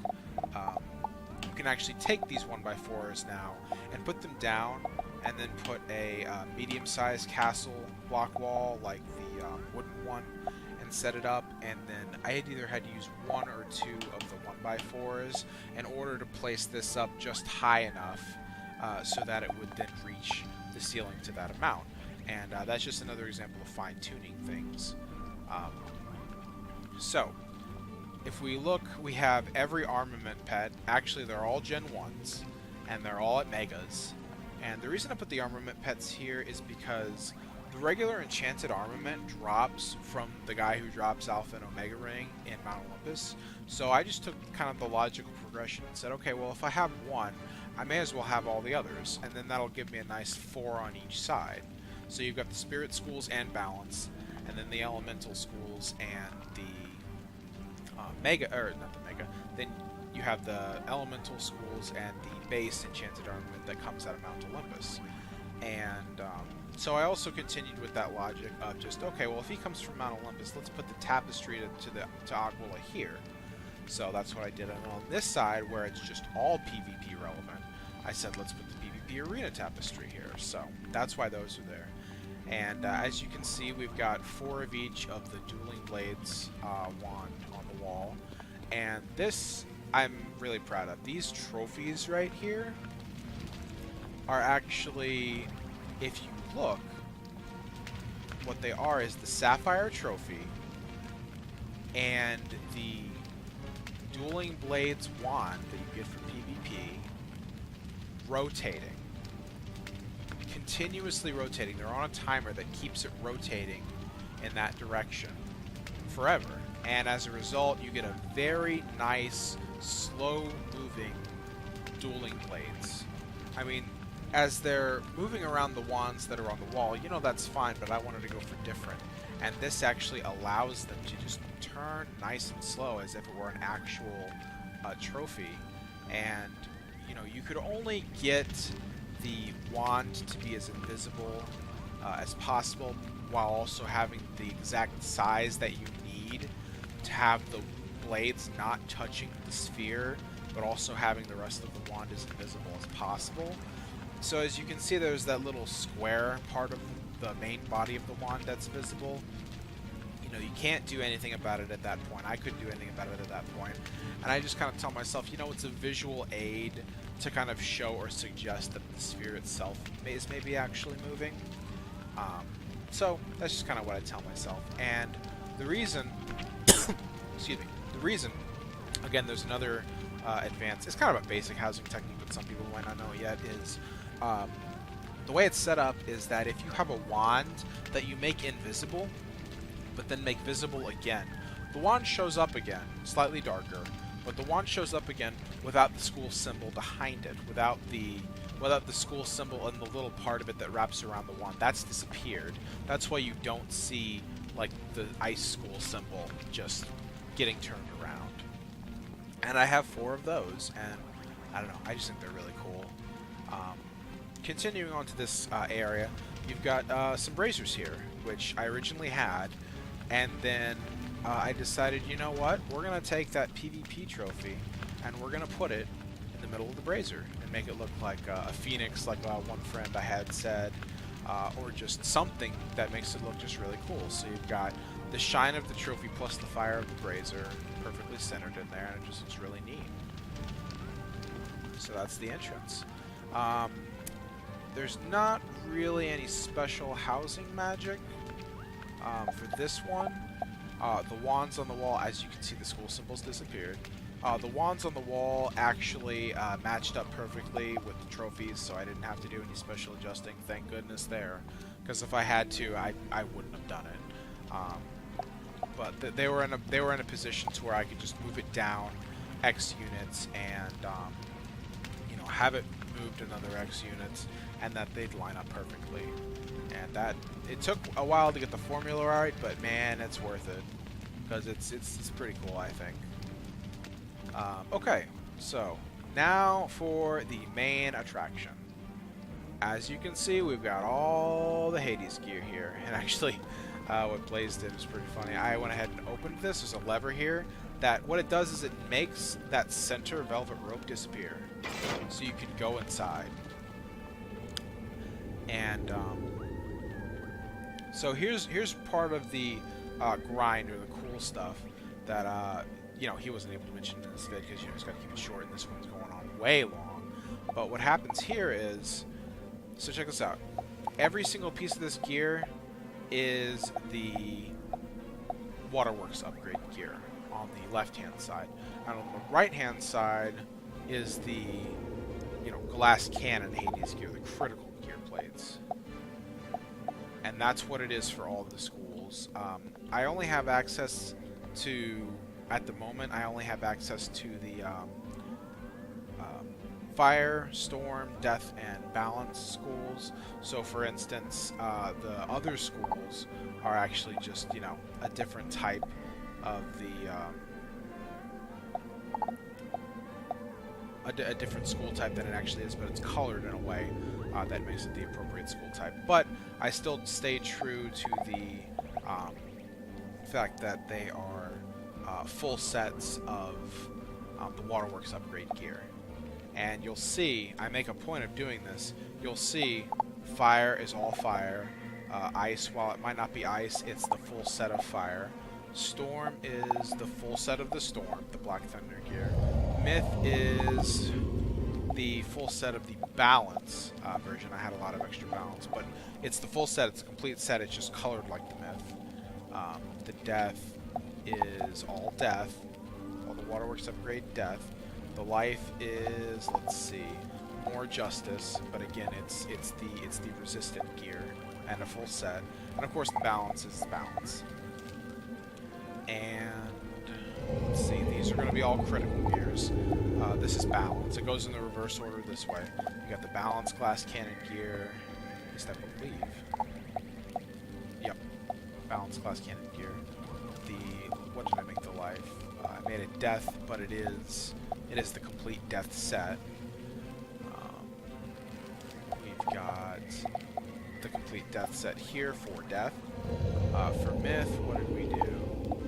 you can actually take these 1x4s now and put them down, and then put a medium-sized castle block wall like the wooden one, and set it up. And then I either had to use 1 or 2 of the 1x4s in order to place this up just high enough so that it would then reach the ceiling to that amount. And that's just another example of fine-tuning things. So, if we look, we have every armament pet. Actually, they're all Gen 1s, and they're all at Megas. And the reason I put the armament pets here is because the regular enchanted armament drops from the guy who drops Alpha and Omega Ring in Mount Olympus. So I just took kind of the logical progression and said, okay, well, if I have one, I may as well have all the others, and then that'll give me a nice 4 on each side. So you've got the Spirit Schools and Balance, and then the Elemental Schools and the then you have the elemental schools and the base enchanted armament that comes out of Mount Olympus. And so I also continued with that logic of just, okay, well, if he comes from Mount Olympus, let's put the tapestry to Aquila here. So that's what I did. And on this side, where it's just all PvP relevant, I said, let's put the PvP arena tapestry here. So that's why those are there. And as you can see, we've got 4 of each of the Dueling Blades wand on the wall. And this, I'm really proud of. These trophies right here are actually, if you look, what they are is the Sapphire Trophy and the Dueling Blades wand that you get for PvP rotating. Continuously rotating. They're on a timer that keeps it rotating in that direction forever. And as a result, you get a very nice, slow-moving Dueling Blades. I mean, as they're moving around the wands that are on the wall, you know that's fine, but I wanted to go for different. And this actually allows them to just turn nice and slow as if it were an actual trophy. And, you know, you could only get the wand to be as invisible as possible while also having the exact size that you need to have the blades not touching the sphere, but also having the rest of the wand as invisible as possible. So as you can see, there's that little square part of the main body of the wand that's visible. You know, you can't do anything about it at that point. I couldn't do anything about it at that point. And I just kind of tell myself, you know, it's a visual aid to kind of show or suggest that the sphere itself is maybe actually moving. So that's just kind of what I tell myself. And the reason, excuse me, the reason, again, there's another advanced, it's kind of a basic housing technique, but some people might not know it yet, is the way it's set up is that if you have a wand that you make invisible, but then make visible again, the wand shows up again, slightly darker, but the wand shows up again without the school symbol behind it, without the school symbol and the little part of it that wraps around the wand. That's disappeared. That's why you don't see, like, the ice school symbol just getting turned around. And I have 4 of those, and I don't know, I just think they're really cool. Continuing on to this area, you've got some braziers here, which I originally had, and then I decided, you know what, we're going to take that PvP trophy, and we're going to put it in the middle of the brazier, and make it look like a phoenix, like one friend I had said, or just something that makes it look just really cool. So you've got the shine of the trophy plus the fire of the brazier perfectly centered in there, and it just looks really neat. So that's the entrance. There's not really any special housing magic for this one. The wands on the wall, as you can see, the school symbols disappeared. The wands on the wall actually matched up perfectly with the trophies, so I didn't have to do any special adjusting. Thank goodness there, because if I had to, I wouldn't have done it. But they were in a position to where I could just move it down X units and you know, have it moved another X units, and that they'd line up perfectly. And that it took a while to get the formula right, but man, it's worth it because it's pretty cool, I think. Okay, so now for the main attraction. As you can see, we've got all the Hades gear here, and actually, what Blaze did was pretty funny. I went ahead and opened this. There's a lever here that what it does is it makes that center velvet rope disappear, so you can go inside. And so here's part of the grind or the cool stuff that you know, he wasn't able to mention in this vid because, you know, he's got to keep it short, and this one's going on way long. But what happens here is, so check this out. Every single piece of this gear is the Waterworks upgrade gear on the left-hand side, and on the right-hand side is the, you know, glass cannon Hades gear, the critical gear plates. And that's what it is for all of the schools. I only have access to, at the moment, I only have access to the Fire, Storm, Death, and Balance schools. So, for instance, the other schools are actually just, you know, a different type of the a different school type than it actually is, but it's colored in a way that makes it the appropriate school type. But I still stay true to the fact that they are full sets of the Waterworks upgrade gear. And you'll see, I make a point of doing this, you'll see fire is all fire. Ice, while it might not be ice, it's the full set of fire. Storm is the full set of the Storm, the Black Thunder gear. Myth is the full set of the Balance version. I had a lot of extra balance, but it's the full set, it's a complete set, it's just colored like the Myth. The Death is all Death, all the Waterworks upgrade Death. The Life is, let's see, more Justice, but again, it's the resistant gear and a full set. And of course, the Balance is Balance. And let's see, these are going to be all critical gears. This is Balance. It goes in the reverse order this way. You got the Balance glass cannon gear. At least I believe. Yep, Balance glass cannon gear. What did I make the Life? I made it Death, but it is the complete Death set. We've got the complete Death set here for Death. For Myth, what did we do?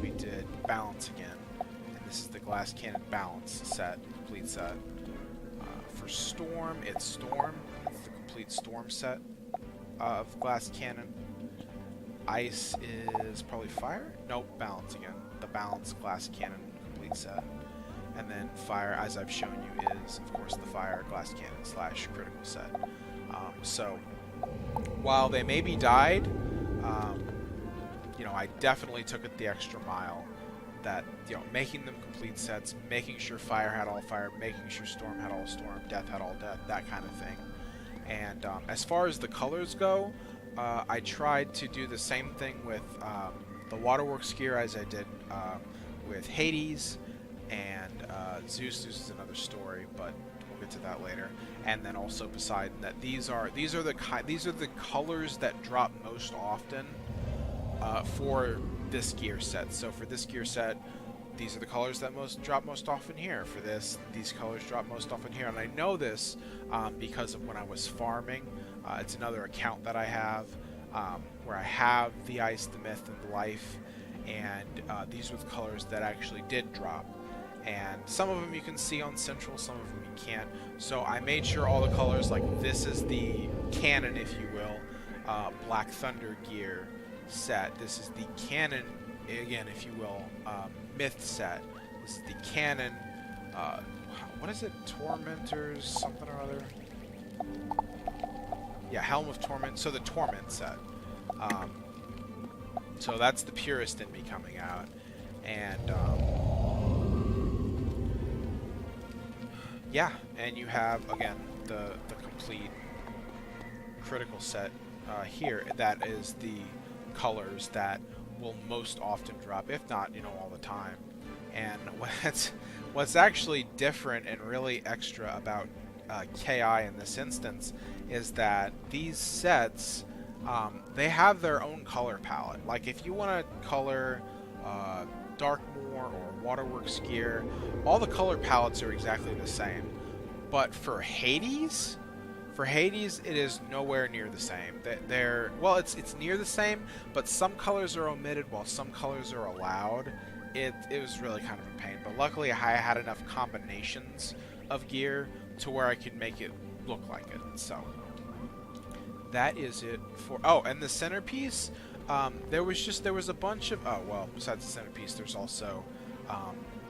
We did Balance again, and this is the glass cannon Balance set, complete set. For Storm, it's Storm. It's the complete Storm set of glass cannon. Ice is probably Fire? Nope, Balance again. The Balance glass cannon complete set. And then Fire, as I've shown you, is of course the Fire glass cannon / critical set. So while they maybe died, you know, I definitely took it the extra mile. That, you know, making them complete sets, making sure Fire had all Fire, making sure Storm had all Storm, Death had all Death, that kind of thing. And as far as the colors go, I tried to do the same thing with the Waterworks gear as I did with Hades and Zeus. Zeus is another story, but we'll get to that later. And then also Poseidon. That these are the colors that drop most often for this gear set. So for this gear set, these are the colors that drop most often here. For this, these colors drop most often here. And I know this because of when I was farming. It's another account that I have where I have the Ice, the Myth, and the Life, and these were the colors that actually did drop. And some of them you can see on Central, some of them you can't. So I made sure all the colors, like this is the canon, if you will, Black Thunder gear set. This is the canon, again, if you will, Myth set. This is the canon, what is it, Tormentors, something or other? Yeah, Helm of Torment, so the Torment set. So that's the purist in me coming out. And, yeah, and you have, again, the complete critical set here. That is the colors that will most often drop, if not, you know, all the time. And what's actually different and really extra about KI in this instance is that these sets, they have their own color palette. Like if you want to color Darkmoor or Waterworks gear, all the color palettes are exactly the same. But for Hades, it is nowhere near the same. Well, it's near the same, but some colors are omitted while some colors are allowed. It was really kind of a pain, but luckily I had enough combinations of gear to where I could make it look like it. So that is it for. Oh, and the centerpiece. There was a bunch of. Oh well, besides the centerpiece, there's also.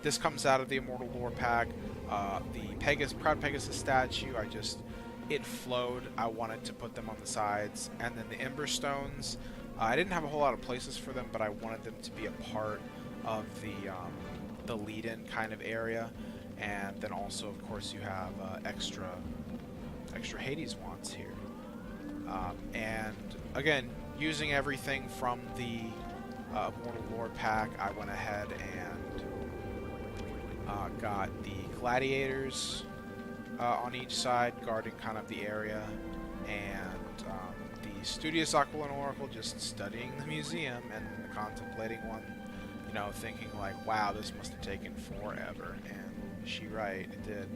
This comes out of the Immortal Lore pack. The Proud Pegasus statue. It flowed. I wanted to put them on the sides, and then the Ember Stones. I didn't have a whole lot of places for them, but I wanted them to be a part of the lead-in kind of area. And then also, of course, you have extra Hades wands here. And again, using everything from the Immortal Lore pack, I went ahead and got the gladiators on each side, guarding kind of the area, and the Studious Aquiline Oracle just studying the museum and contemplating one, you know, thinking like, wow, this must have taken forever. And She right, it did.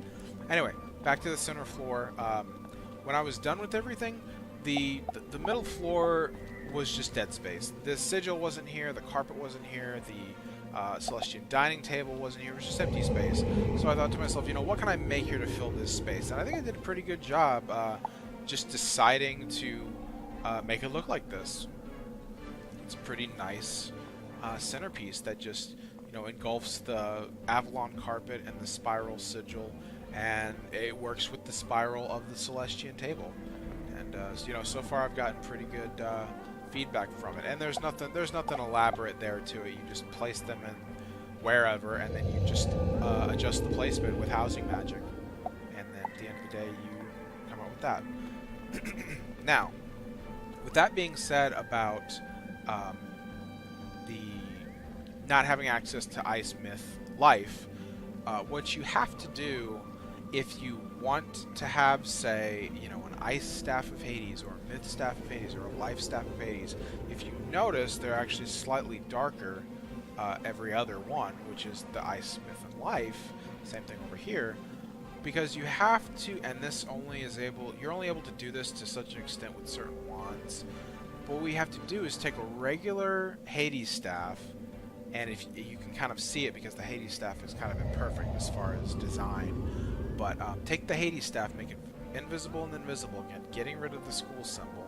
Anyway, back to the center floor. When I was done with everything, the middle floor was just dead space. The sigil wasn't here, the carpet wasn't here, the Celestian dining table wasn't here. It was just empty space. So I thought to myself, you know, what can I make here to fill this space? And I think I did a pretty good job just deciding to make it look like this. It's a pretty nice centerpiece that just, you know, engulfs the Avalon carpet and the spiral sigil, and it works with the spiral of the Celestian table. And you know, so far I've gotten pretty good feedback from it. And there's nothing elaborate there to it. You just place them in wherever, and then you just adjust the placement with housing magic, and then at the end of the day you come up with that. Now, with that being said about the not having access to ice, myth, life, what you have to do if you want to have, say, you know, an ice staff of Hades or a myth staff of Hades or a life staff of Hades, if you notice they're actually slightly darker every other one, which is the ice, myth, and life. Same thing over here, because you have to, and this only is able, you're only able to do this to such an extent with certain wands. But what we have to do is take a regular Hades staff, and if you can kind of see it because the Hades staff is kind of imperfect as far as design, but take the Hades staff, make it invisible and then visible again, getting rid of the school symbol,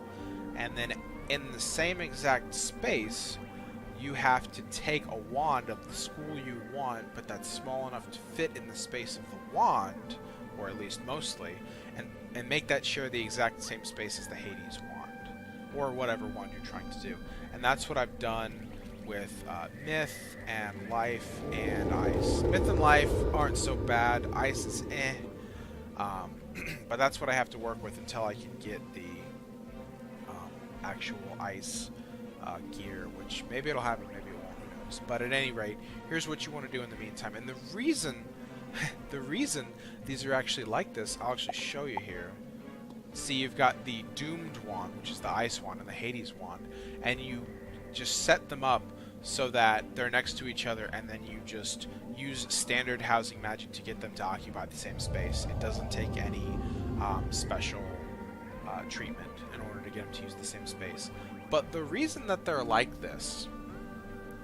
and then in the same exact space you have to take a wand of the school you want, but that's small enough to fit in the space of the wand, or at least mostly, and make that share the exact same space as the Hades wand, or whatever wand you're trying to do. And that's what I've done with myth and life and ice. Myth and life aren't so bad. Ice is eh. But that's what I have to work with until I can get the actual ice gear, which maybe it'll happen, maybe it won't, who knows. But at any rate, here's what you want to do in the meantime. And the reason these are actually like this, I'll actually show you here. See, you've got the Doomed wand, which is the ice wand, and the Hades wand, and you just set them up so that they're next to each other, and then you just use standard housing magic to get them to occupy the same space. It doesn't take any special treatment in order to get them to use the same space. But the reason that they're like this,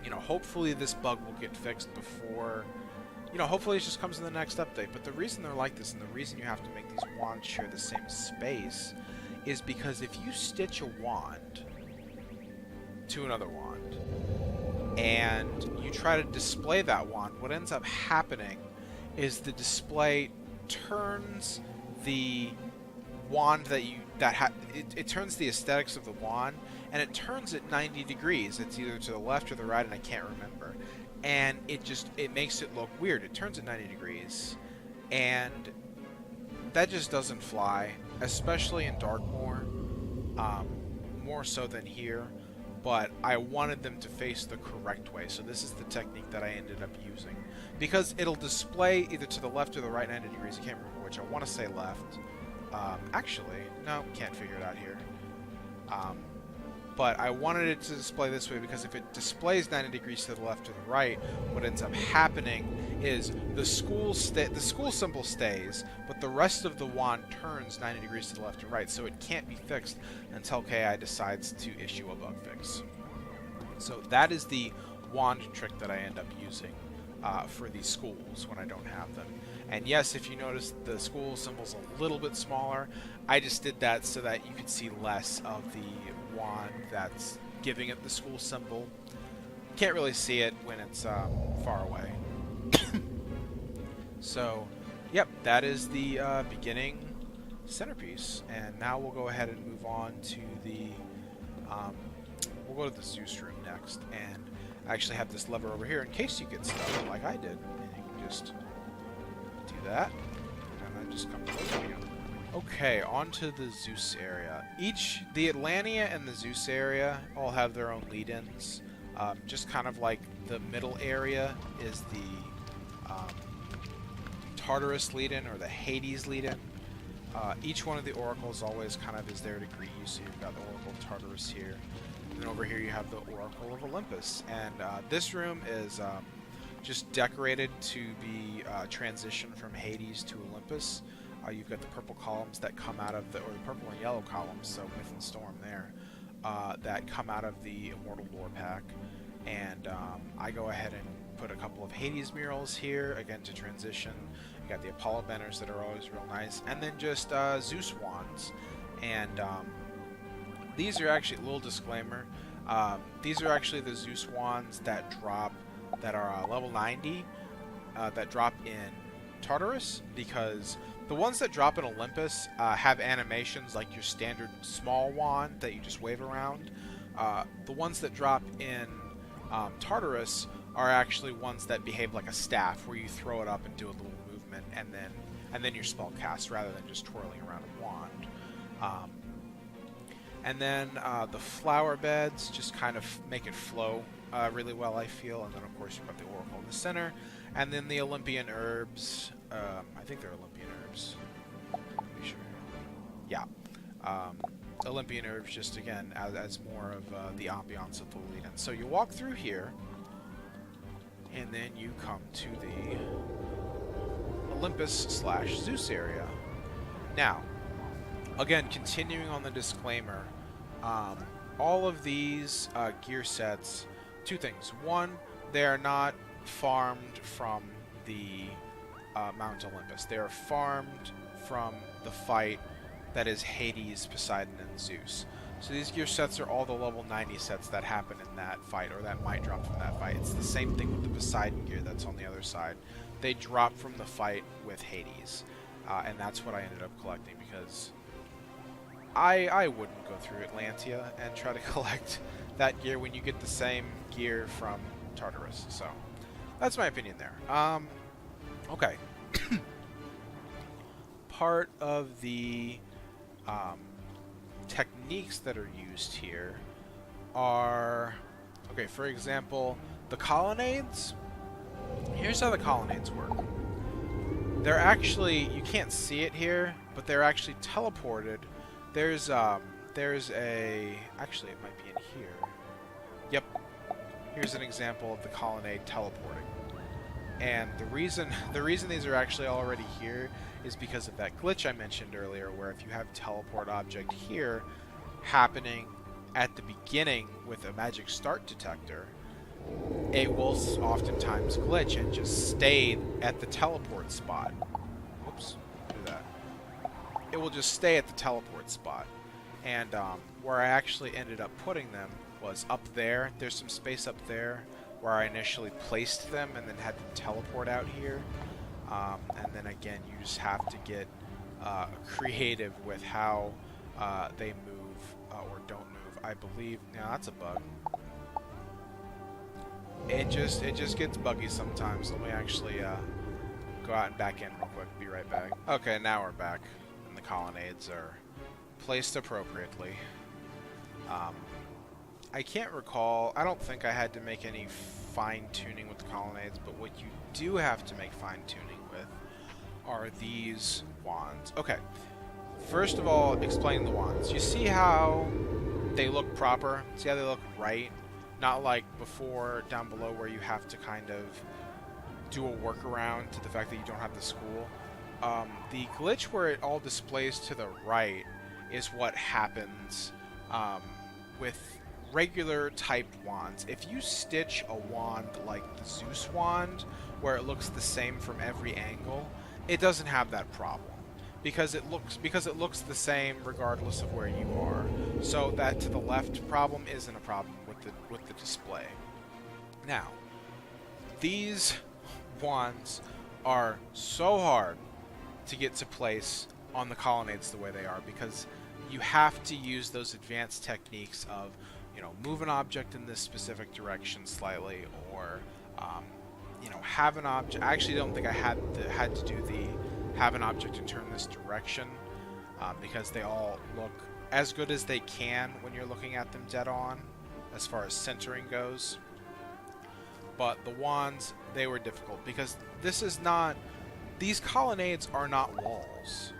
you know, hopefully this bug will get fixed before, you know, hopefully it just comes in the next update. But the reason they're like this, and the reason you have to make these wands share the same space, is because if you stitch a wand to another wand and you try to display that wand, what ends up happening is the display turns the wand it turns the aesthetics of the wand, and it turns it 90 degrees. It's either to the left or the right, and I can't remember. And it makes it look weird. It turns it 90 degrees, and that just doesn't fly, especially in Darkmoor, more so than here. But I wanted them to face the correct way, so this is the technique that I ended up using, because it'll display either to the left or the right 90 degrees. I can't remember which. I want to say left. Actually, no, can't figure it out here. But I wanted it to display this way because if it displays 90 degrees to the left or the right, what ends up happening is the school symbol stays, but the rest of the wand turns 90 degrees to the left or right, so it can't be fixed until KI decides to issue a bug fix. So that is the wand trick that I end up using for these schools when I don't have them. And yes, if you notice, the school symbol's a little bit smaller. I just did that so that you could see less of the wand that's giving it the school symbol. Can't really see it when it's far away. So, yep, that is the beginning centerpiece. And now we'll go ahead and move on to the... we'll go to the Zeus room next. And I actually have this lever over here in case you get stuck like I did. And you can just do that. And then just come closer again. Okay, on to the Zeus area. The Atlantia and the Zeus area all have their own lead-ins. Just kind of like the middle area is the Tartarus lead-in or the Hades lead-in. Each one of the oracles always kind of is there to greet you. So you've got the Oracle of Tartarus here. And then over here you have the Oracle of Olympus. And this room is just decorated to be transition from Hades to Olympus. You've got the purple columns that come out of or the purple and yellow columns, so Myth and Storm there, that come out of the Immortal Lore pack. And I go ahead and put a couple of Hades murals here, again to transition. You got the Apollo banners that are always real nice, and then just Zeus wands. And these are actually, a little disclaimer, these are actually the Zeus wands that drop, that are level 90, that drop in Tartarus, because the ones that drop in Olympus have animations like your standard small wand that you just wave around. The ones that drop in Tartarus are actually ones that behave like a staff, where you throw it up and do a little movement, and then your spell casts, rather than just twirling around a wand. And then the flower beds just kind of make it flow really well, I feel. And then of course you've got the Oracle in the center, and then the Olympian herbs. I think they're Olympian herbs. Be sure. Yeah. Olympian herbs, just again as more of the ambiance of the lead. And so you walk through here, and then you come to the Olympus/Zeus area. Now, again, continuing on the disclaimer, all of these gear sets, two things. One, they are not farmed from the Mount Olympus. They are farmed from the fight that is Hades, Poseidon, and Zeus. So these gear sets are all the level 90 sets that happen in that fight, or that might drop from that fight. It's the same thing with the Poseidon gear that's on the other side. They drop from the fight with Hades. And that's what I ended up collecting, because I wouldn't go through Atlantia and try to collect that gear when you get the same gear from Tartarus. So that's my opinion there. Okay. Part of the techniques that are used here are, okay, for example, the colonnades. Here's how the colonnades work. They're actually, you can't see it here, but they're actually teleported. There's a, actually it might be in here. Yep. Here's an example of the colonnade teleporting. And the reason these are actually already here is because of that glitch I mentioned earlier, where if you have teleport object here happening at the beginning with a magic start detector, it will oftentimes glitch and just stay at the teleport spot. Whoops, do that. It will just stay at the teleport spot. And where I actually ended up putting them was up there. There's some space up there where I initially placed them and then had them teleport out here. And then again, you just have to get creative with how they move or don't move. I believe, now that's a bug. It just gets buggy sometimes. Let me actually go out and back in real quick. Be right back. Okay, now we're back, and the colonnades are placed appropriately. I can't recall. I don't think I had to make any fine-tuning with the colonnades, but what you do have to make fine-tuning with are these wands. Okay, first of all, explain the wands. You see how they look proper? See how they look right? Not like before down below where you have to kind of do a workaround to the fact that you don't have the school. The glitch where it all displays to the right is what happens with regular typed wands. If you stitch a wand like the Zeus wand, where it looks the same from every angle, it doesn't have that problem, because it looks the same regardless of where you are. So that to the left problem isn't a problem with the display. Now, these wands are so hard to get to place on the colonnades the way they are, because you have to use those advanced techniques of, you know, move an object in this specific direction slightly, or you know, have an object. I actually don't think I had to do the have an object and turn this direction, because they all look as good as they can when you're looking at them dead on, as far as centering goes. But the wands, they were difficult, because this is not, these colonnades are not walls.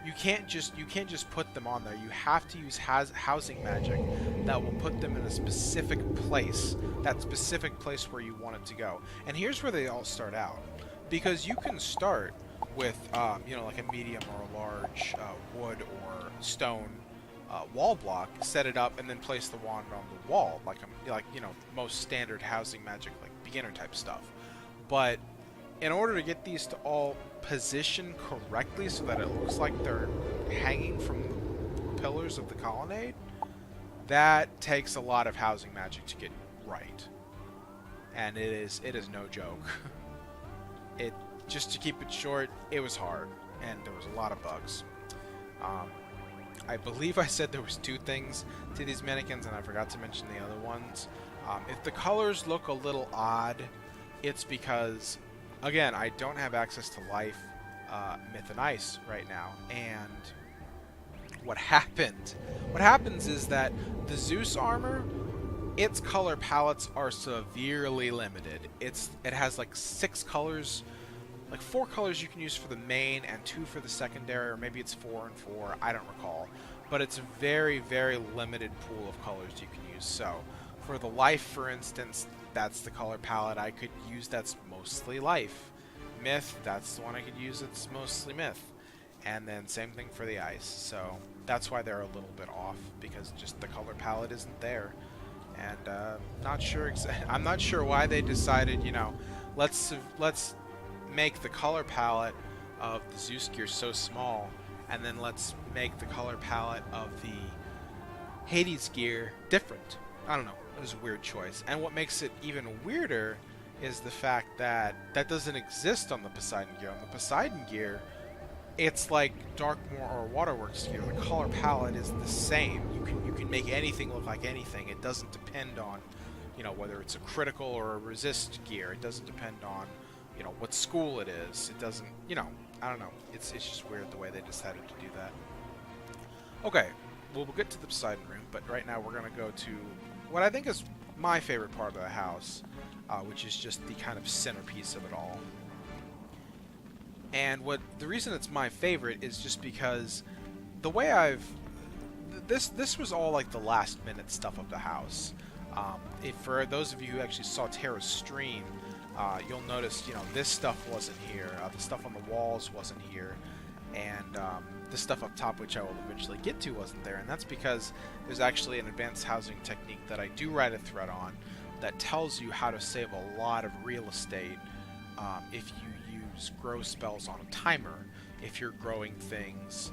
you can't just put them on there. You have to use housing magic that will put them in a specific place, that specific place where you want it to go. And here's where they all start out, because you can start with like a medium or a large wood or stone wall block, set it up, and then place the wand on the wall, like most standard housing magic, like beginner type stuff. But in order to get these to all position correctly so that it looks like they're hanging from the pillars of the colonnade, that takes a lot of housing magic to get right. And it is no joke. Just to keep it short, it was hard, and there was a lot of bugs. I believe I said there was 2 things to these mannequins, and I forgot to mention the other ones. If the colors look a little odd, it's because, again, I don't have access to Life, Myth, and Ice right now. And what happens is that the Zeus armor, its color palettes are severely limited. It has like 6 colors, like 4 colors you can use for the main and 2 for the secondary, or maybe it's 4 and 4, I don't recall. But it's a very, very limited pool of colors you can use. So for the Life, for instance, that's the color palette I could use that's mostly Life. Myth, that's the one I could use that's mostly Myth. And then same thing for the Ice. So that's why they're a little bit off, because just the color palette isn't there. And I'm not sure why they decided, let's make the color palette of the Zeus gear so small, and then let's make the color palette of the Hades gear different. I don't know. It was a weird choice. And what makes it even weirder is the fact that that doesn't exist on the Poseidon gear. On the Poseidon gear, it's like Darkmoor or Waterworks gear. The color palette is the same. You can make anything look like anything. It doesn't depend on, whether it's a critical or a resist gear. It doesn't depend on, what school it is. It doesn't, I don't know. It's just weird the way they decided to do that. Okay, well, we'll get to the Poseidon room, but right now we're going to go to what I think is my favorite part of the house, which is just the kind of centerpiece of it all. And the reason it's my favorite is just because the way this was all like the last minute stuff of the house. For those of you who actually saw Tara's stream, you'll notice, this stuff wasn't here. The stuff on the walls wasn't here. And the stuff up top, which I will eventually get to, wasn't there. And that's because there's actually an advanced housing technique that I do write a thread on that tells you how to save a lot of real estate if you use grow spells on a timer. If you're growing things,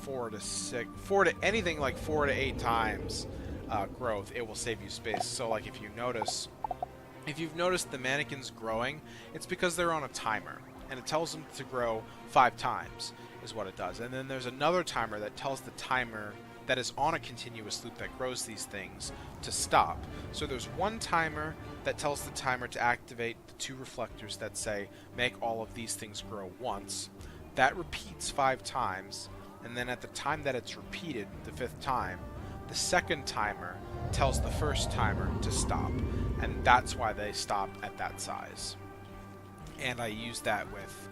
4 to anything like 4 to 8 times growth, it will save you space. So like if you've noticed the mannequins growing, it's because they're on a timer, and it tells them to grow 5 times is what it does. And then there's another timer that tells the timer that is on a continuous loop that grows these things to stop. So there's one timer that tells the timer to activate the 2 reflectors that say make all of these things grow once. That repeats 5 times, and then at the time that it's repeated, the 5th time, the second timer tells the first timer to stop, and that's why they stop at that size. And I use that with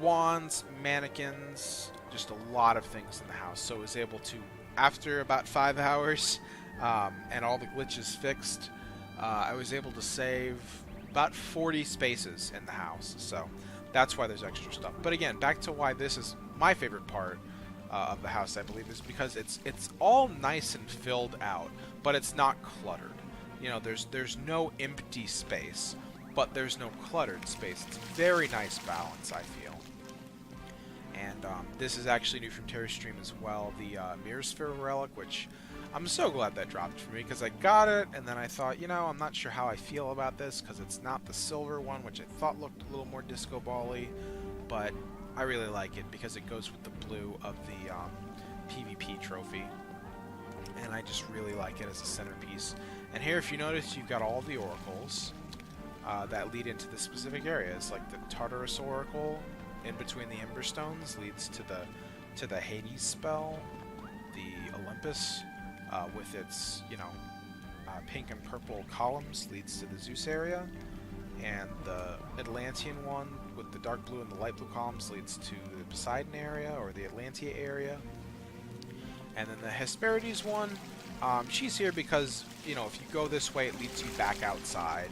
wands, mannequins, just a lot of things in the house. So I was able to, after about 5 hours and all the glitches fixed, I was able to save about 40 spaces in the house. So that's why there's extra stuff. But again, back to why this is my favorite part of the house, I believe, is because it's all nice and filled out, but it's not cluttered. There's no empty space, but there's no cluttered space. It's a very nice balance, I feel. And this is actually new from Terry's stream as well, the Mirror Sphere relic, which I'm so glad that dropped for me, because I got it, and then I thought, I'm not sure how I feel about this, because it's not the silver one, which I thought looked a little more disco ball-y, but I really like it, because it goes with the blue of the PvP trophy, and I just really like it as a centerpiece. And here, if you notice, you've got all the oracles that lead into the specific areas, like the Tartarus Oracle in between the Emberstones leads to the Hades spell. The Olympus with its pink and purple columns leads to the Zeus area, and the Atlantean one with the dark blue and the light blue columns leads to the Poseidon area or the Atlantia area. And then the Hesperides one, she's here because, you know, if you go this way, it leads you back outside.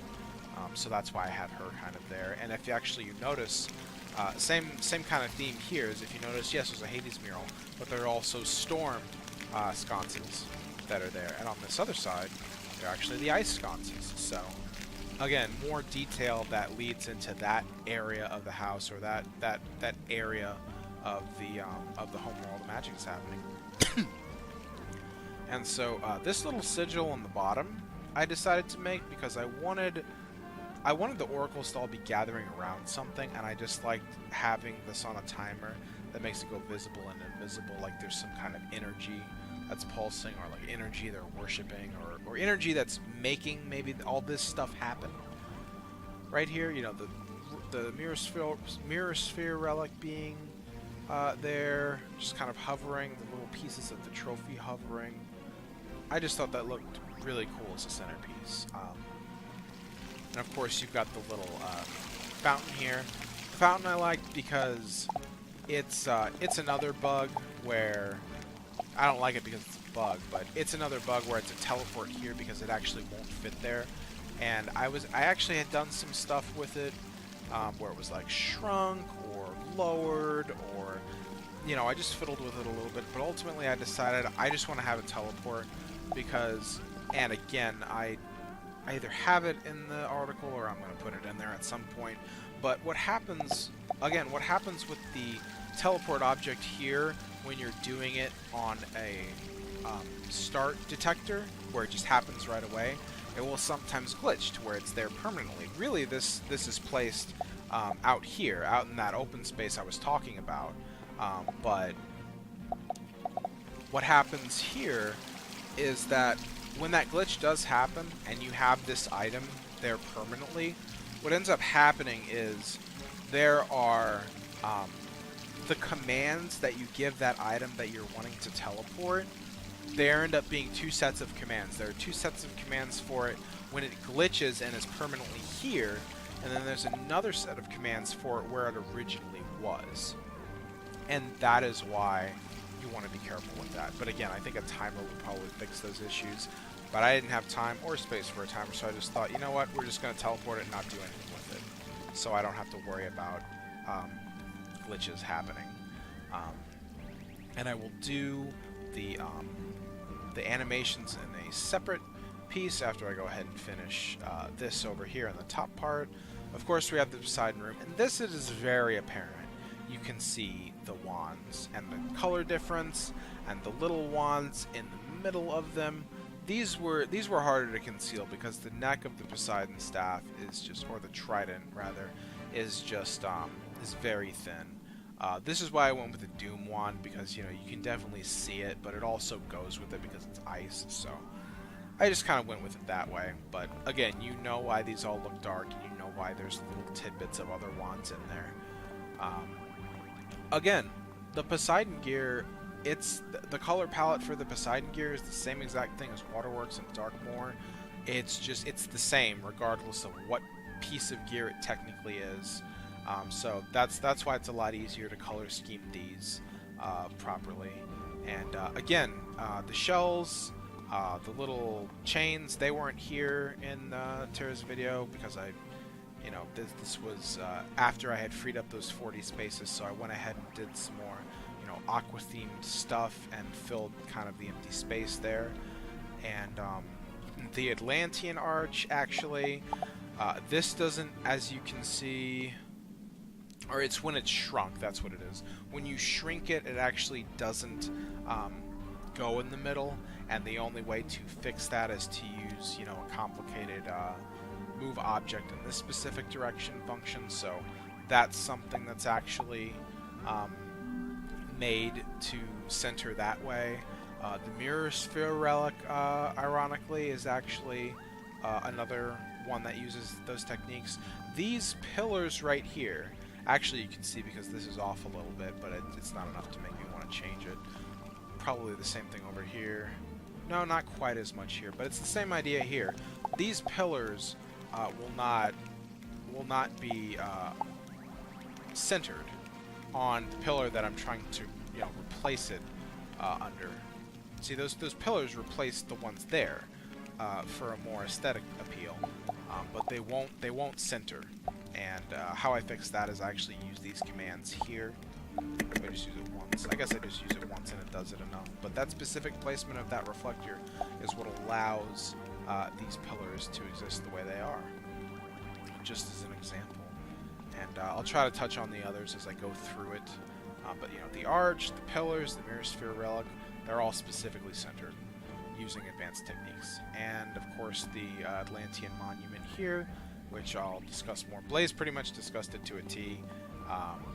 So that's why I have her kind of there. And if you notice, same kind of theme here is if you notice, yes, there's a Hades mural, but there are also storm sconces that are there. And on this other side, they're actually the ice sconces. So again, more detail that leads into that area of the house, or that area of the home where all the magic is happening. And so this little sigil on the bottom, I decided to make because I wanted the oracles to all be gathering around something, and I just liked having this on a timer that makes it go visible and invisible, like there's some kind of energy that's pulsing, or like energy they're worshipping, or energy that's making maybe all this stuff happen. Right here, you know, the mirror sphere relic being there, just kind of hovering, the little pieces of the trophy hovering. I just thought that looked really cool as a centerpiece. And of course, you've got the little fountain here. The fountain I liked because it's another bug where I don't like it because it's a bug, but it's another bug where it's a teleport here because it actually won't fit there. And I actually had done some stuff with it where it was like shrunk or lowered, or, you know, I just fiddled with it a little bit. But ultimately, I decided I just want to have a teleport because, and again, I either have it in the article or I'm going to put it in there at some point. But what happens with the teleport object here when you're doing it on a start detector, where it just happens right away, it will sometimes glitch to where it's there permanently. Really, this is placed out here, out in that open space I was talking about. But what happens here is that when that glitch does happen and you have this item there permanently, what ends up happening is there are the commands that you give that item that you're wanting to teleport. There end up being two sets of commands. There are two sets of commands for it when it glitches and is permanently here, and then there's another set of commands for it where it originally was. And that is why you want to be careful with that. But again, I think a timer would probably fix those issues. But I didn't have time or space for a timer, so I just thought, you know what, we're just going to teleport it and not do anything with it. So I don't have to worry about glitches happening. And I will do the animations in a separate piece after I go ahead and finish this over here in the top part. Of course, we have the Poseidon room, and this is very apparent. You can see the wands and the color difference and the little wands in the middle of them. These were harder to conceal because the neck of the Poseidon staff is just, or the trident rather, is just is very thin. This is why I went with the Doom wand, because, you know, you can definitely see it, but it also goes with it because it's ice. So I just kind of went with it that way. But again, you know why these all look dark, and you know why there's little tidbits of other wands in there. Again, the Poseidon gear, the color palette for the Poseidon gear is the same exact thing as Waterworks and Darkmoor. It's the same regardless of what piece of gear it technically is. So that's why it's a lot easier to color scheme these properly. And again, the shells, the little chains, they weren't here in Tara's video because this was after I had freed up those 40 spaces, so I went ahead and did some more, aqua-themed stuff and filled kind of the empty space there. And the Atlantean arch, actually, this doesn't, as you can see, or it's when it's shrunk, that's what it is. When you shrink it, it actually doesn't go in the middle, and the only way to fix that is to use, a complicated move object in this specific direction function. So that's something that's actually made to center that way. The mirror sphere relic, ironically, is actually another one that uses those techniques. These pillars right here, actually you can see because this is off a little bit, but it's not enough to make me want to change it. Probably the same thing over here. No, not quite as much here, but it's the same idea here. These pillars will not be centered on the pillar that I'm trying to, replace it under. See, those pillars replace the ones there for a more aesthetic appeal, but they won't center. And how I fix that is I actually use these commands here. I just use it once. I guess I just use it once and it does it enough. But that specific placement of that reflector is what allows these pillars to exist the way they are. Just as an example. And I'll try to touch on the others as I go through it. But the arch, the pillars, the mirror sphere relic, they're all specifically centered using advanced techniques. And of course the Atlantean monument here, which I'll discuss more. Blaze pretty much discussed it to a T.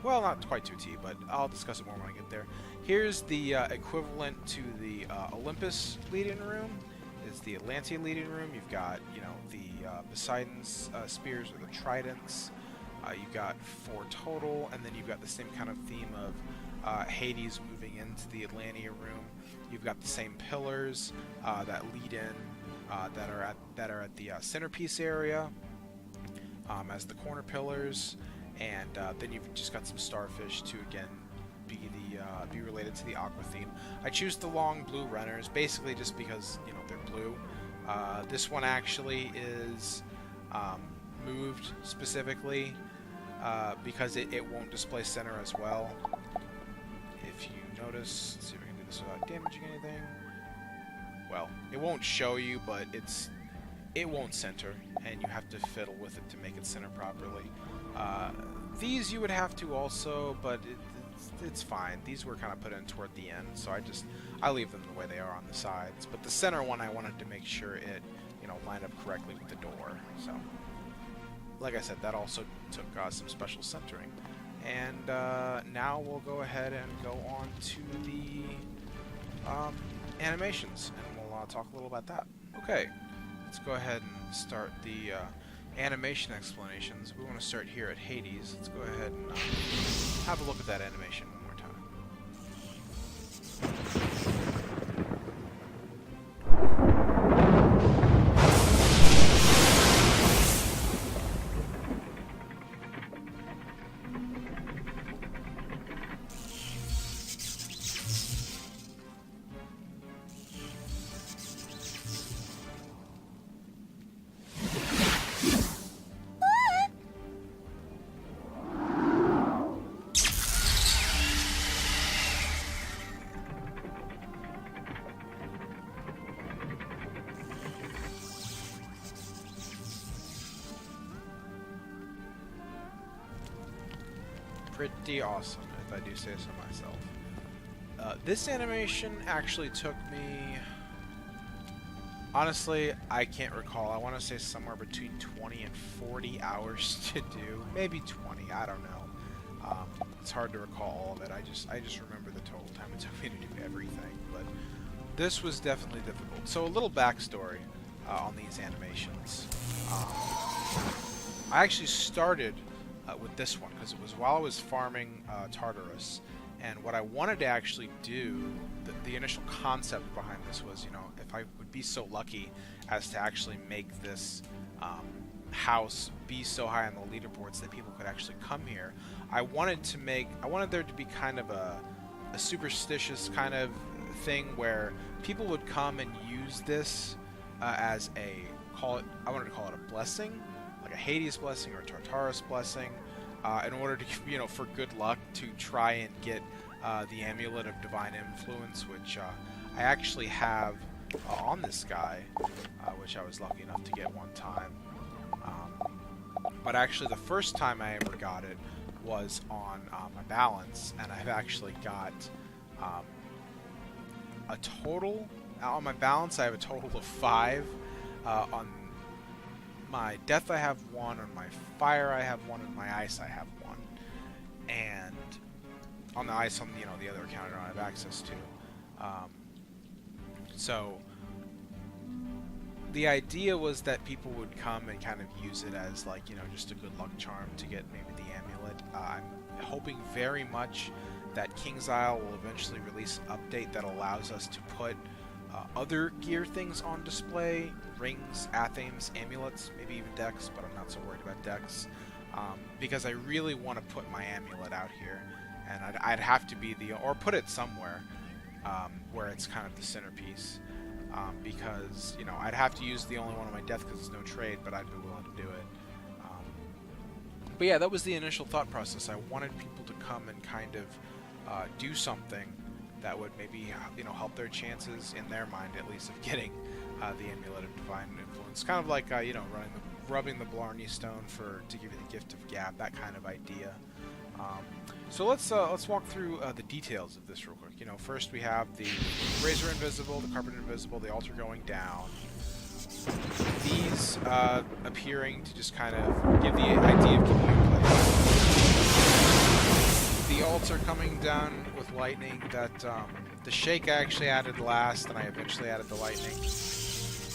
Well, not quite to a T, but I'll discuss it more when I get there. Here's the equivalent to the Olympus lead-in room. Is the Atlantean lead-in room. You've got, the Poseidon's spears or the tridents. You've got 4 total, and then you've got the same kind of theme of Hades moving into the Atlantean room. You've got the same pillars that lead in that are at the centerpiece area as the corner pillars, and then you've just got some starfish to again be related to the aqua theme. I choose the long blue runners basically just because they're blue. This one actually is moved specifically because it won't display center as well. If you notice, let's see if I can do this without damaging anything. Well, it won't show you, but it won't center, and you have to fiddle with it to make it center properly. These you would have to also, but it's fine. These were kind of put in toward the end, so I leave them the way they are on the sides. But the center one, I wanted to make sure it lined up correctly with the door. So, like I said, that also took some special centering. And now we'll go ahead and go on to the animations, and we'll talk a little about that. Okay, let's go ahead and start the animation explanations. We want to start here at Hades. Let's go ahead and have a look at that animation one more time. Pretty awesome, if I do say so myself. This animation actually took me... Honestly, I can't recall. I want to say somewhere between 20 and 40 hours to do. Maybe 20, I don't know. It's hard to recall all of it. I just remember the total time it took me to do everything. But this was definitely difficult. So a little backstory on these animations. I actually started with this one because it was while I was farming Tartarus, and what I wanted to actually do, the initial concept behind this was, if I would be so lucky as to actually make this house be so high on the leaderboards that people could actually come here, I wanted there to be kind of a superstitious kind of thing where people would come and use this as I wanted to call it a blessing, like a Hades blessing or a Tartarus blessing, in order to, for good luck to try and get the Amulet of Divine Influence, which I actually have on this guy, which I was lucky enough to get one time. But actually the first time I ever got it was on my balance, and I've actually got a total, on my balance I have a total of 5, on my death I have 1, on my fire I have 1, and my ice I have 1. And on the ice on the other account I don't have access to. So the idea was that people would come and kind of use it as just a good luck charm to get maybe the amulet. I'm hoping very much that King's Isle will eventually release an update that allows us to put other gear things on display, rings, athames, amulets, maybe even decks, but I'm not so worried about decks. because I really want to put my amulet out here, and I'd have to be or put it somewhere where it's kind of the centerpiece, because, you know, I'd have to use the only one on my death because there's no trade, but I'd be willing to do it. But yeah, that was the initial thought process. I wanted people to come and kind of do something that would maybe, you know, help their chances, in their mind at least, of getting the Amulet of Divine Influence. Kind of like, you know, rubbing the Blarney Stone to give you the Gift of Gab, that kind of idea. So let's walk through the details of this real quick. You know, first we have the Razor invisible, the Carpet invisible, the altar going down. These appearing to just kind of give the idea of keeping in place. The altar coming down with lightning. That the shake I actually added last, and I eventually added the lightning.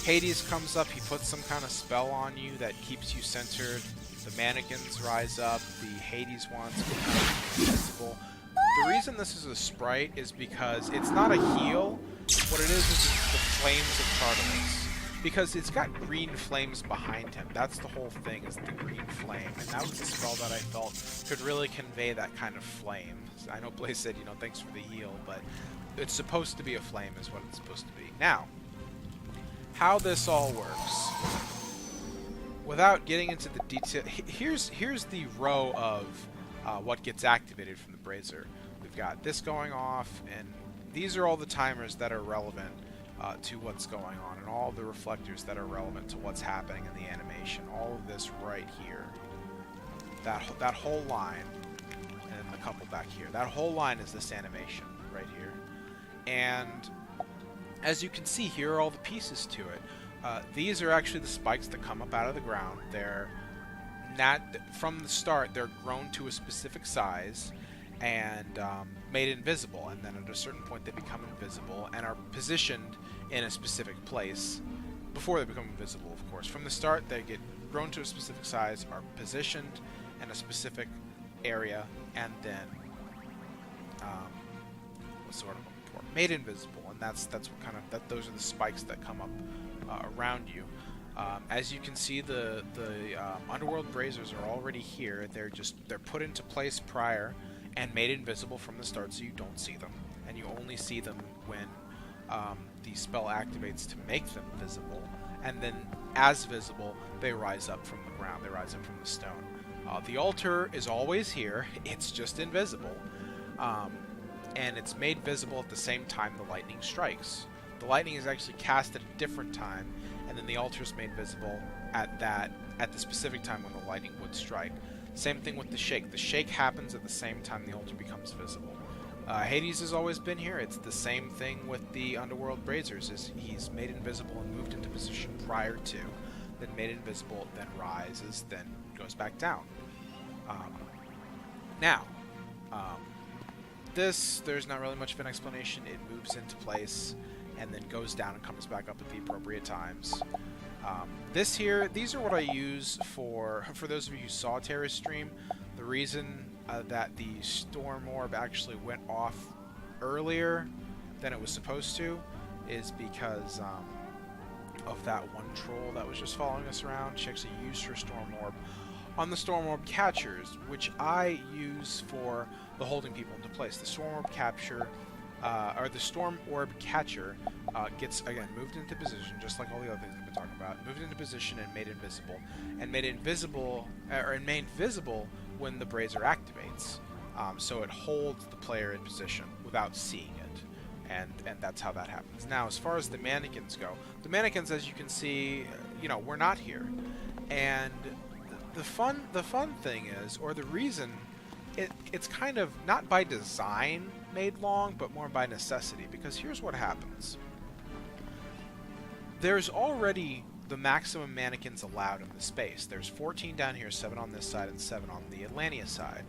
Hades comes up. He puts some kind of spell on you that keeps you centered. The mannequins rise up. The Hades ones become invisible. The reason this is a sprite is because it's not a heal. What it is the flames of Tartarus. Because it's got green flames behind him. That's the whole thing, is the green flame. And that was a spell that I felt could really convey that kind of flame. I know Blaze said, you know, thanks for the heal, but it's supposed to be a flame is what it's supposed to be. Now, how this all works. Without getting into the detail, here's the row of what gets activated from the brazier. We've got this going off, and these are all the timers that are relevant to what's going on, and all the reflectors that are relevant to what's happening in the animation. All of this right here. That whole line, and a couple back here. That whole line is this animation right here. And as you can see, here are all the pieces to it. These are actually the spikes that come up out of the ground. They're not, from the start, they're grown to a specific size and made invisible, and then at a certain point they become invisible and are positioned in a specific place before they become invisible, of course. From the start, they get grown to a specific size, are positioned in a specific area, and then made invisible. And that's what kind of those are the spikes that come up around you. As you can see, the Underworld Braziers are already here. They're put into place prior and made invisible from the start, so you don't see them, and you only see them when the spell activates to make them visible, and then as visible they rise up from the ground, they rise up from the stone. The altar is always here, it's just invisible, and it's made visible at the same time the lightning strikes. The lightning is actually cast at a different time, and then the altar is made visible at the specific time when the lightning would strike. Same thing with the shake. The shake happens at the same time the altar becomes visible. Hades has always been here. It's the same thing with the Underworld Braziers. He's made invisible and moved into position prior to, then made invisible, then rises, then goes back down. There's not really much of an explanation. It moves into place and then goes down and comes back up at the appropriate times. These are what I use for those of you who saw Terra's stream. The reason that the Storm Orb actually went off earlier than it was supposed to is because of that one troll that was just following us around. She actually used her Storm Orb on the Storm Orb catchers, which I use for the holding people into place. The Storm Orb capture, or the Storm Orb catcher, gets again moved into position, just like all the other things I've been talking about. Moved into position and made invisible, and made visible when the brazier activates. So it holds the player in position without seeing it, and that's how that happens. Now, as far as the mannequins go, the mannequins, as you can see, you know, we're not here, and the fun thing is, or the reason, it's kind of not by design made long, but more by necessity, because here's what happens. There's already the maximum mannequins allowed in the space. There's 14 down here, 7 on this side, and 7 on the Atlantia side.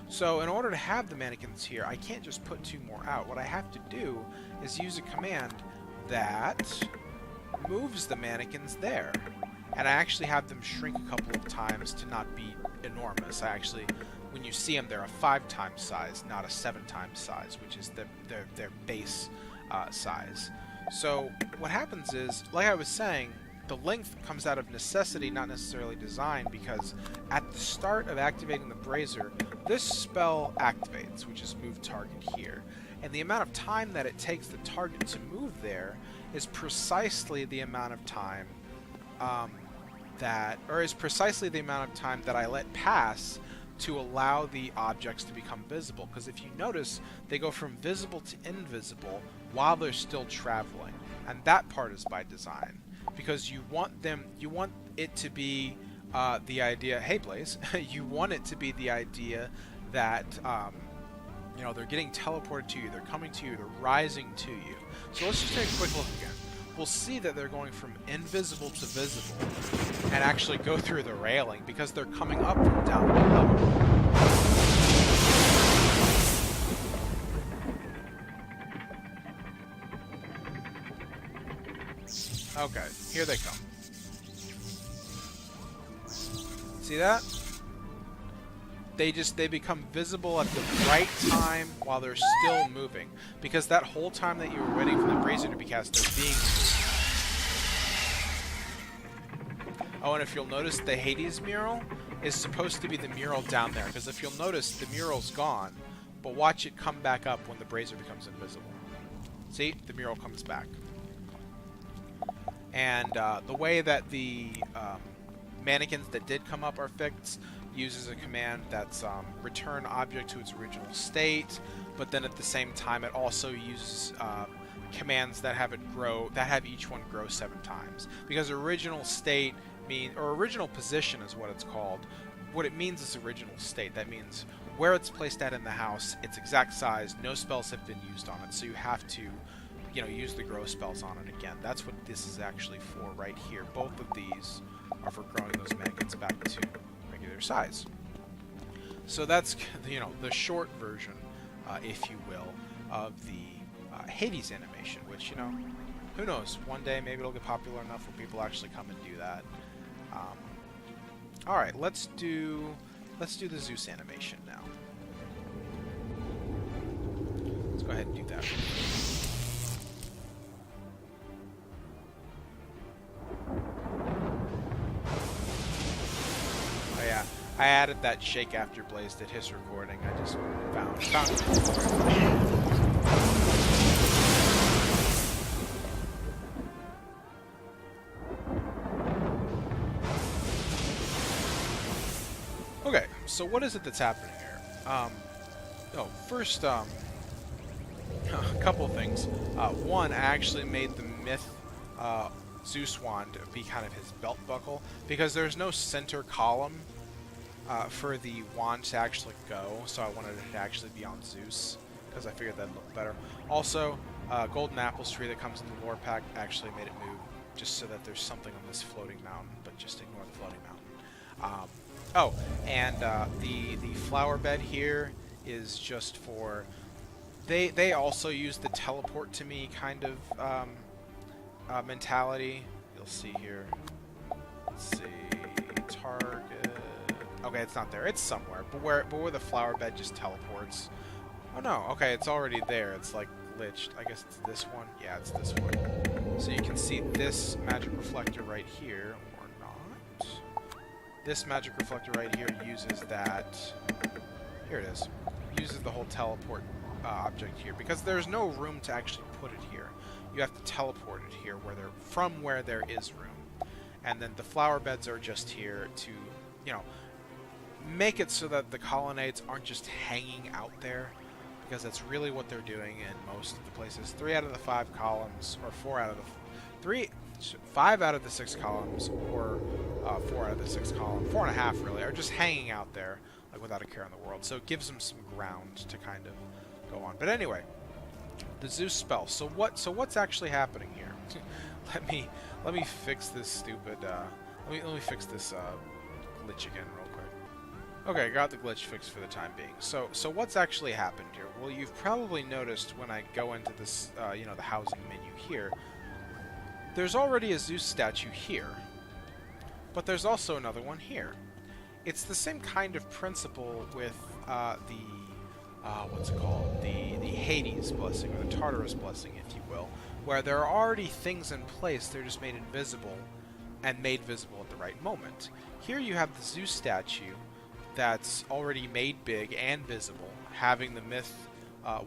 So in order to have the mannequins here, I can't just put 2 more out. What I have to do is use a command that moves the mannequins there. And I actually have them shrink a couple of times to not be enormous. When you see them, they're a 5 times size, not a 7 times size, which is their base size. So what happens is, like I was saying, the length comes out of necessity, not necessarily design, because at the start of activating the brazier, this spell activates, which is move target here. And the amount of time that it takes the target to move there is precisely the amount of time that I let pass to allow the objects to become visible. Because if you notice, they go from visible to invisible while they're still traveling. And that part is by design. Because you want it to be the idea, hey Blaze, you want it to be the idea that, you know, they're getting teleported to you, they're coming to you, they're rising to you. So let's just take a quick look again. We'll see that they're going from invisible to visible and actually go through the railing because they're coming up from down below. Okay, here they come. See that? They become visible at the right time while they're still moving. Because that whole time that you were waiting for the brazier to be cast, they're being moved. Oh, and if you'll notice, the Hades mural is supposed to be the mural down there. Because if you'll notice, the mural's gone. But watch it come back up when the brazier becomes invisible. See? The mural comes back. And the way that the mannequins that did come up are fixed uses a command that's return object to its original state, but then at the same time it also uses commands that have each one grow 7 times. Because original state or original position is what it's called. What it means is original state. That means where it's placed at in the house, its exact size, no spells have been used on it, so you have to, you know, use the grow spells on it again. That's what this is actually for right here. Both of these are for growing those mannequins back to regular size. So that's, you know, the short version, if you will, of the Hades animation, which, you know, who knows? One day maybe it'll get popular enough where people actually come and do that. All right, let's do the Zeus animation now. Let's go ahead and do that. Oh yeah, I added that shake after Blaze did his recording. I just found it. Okay, so what is it that's happening here? First, a couple things. One, I actually made the myth Zeus wand be kind of his belt buckle, because there's no center column for the wand to actually go, so I wanted it to actually be on Zeus, because I figured that'd look better. Also, Golden Apples tree that comes in the lore pack actually made it move, just so that there's something on this floating mountain, but just ignore the floating mountain. The flower bed here is just for... They also use the teleport to me kind of mentality. You'll see here. Let's see. Target. Okay, it's not there. It's somewhere. But where the flower bed just teleports. Oh no. Okay, it's already there. It's like glitched. I guess it's this one. Yeah, it's this one. So you can see this magic reflector right here, or not. This magic reflector right here uses that. Here it is. Uses the whole teleport object here, because there's no room to actually put it here. You have to teleport it here from where there is room. And then the flower beds are just here to, you know, make it so that the colonnades aren't just hanging out there, because that's really what they're doing in most of the places. 3 out of the 5 columns, or 5 out of the 6 columns, or 4 out of the 6 columns, 4.5 really, are just hanging out there, like without a care in the world. So it gives them some ground to kind of go on. But anyway, the Zeus spell. So what's actually happening here? let me fix this stupid. Let me fix this glitch again real quick. Okay, got the glitch fixed for the time being. So what's actually happened here? Well, you've probably noticed when I go into this, you know, the housing menu here, there's already a Zeus statue here, but there's also another one here. It's the same kind of principle with what's it called? The Hades blessing, or the Tartarus blessing, if you will, where there are already things in place, they're just made invisible and made visible at the right moment. Here you have the Zeus statue that's already made big and visible, having the myth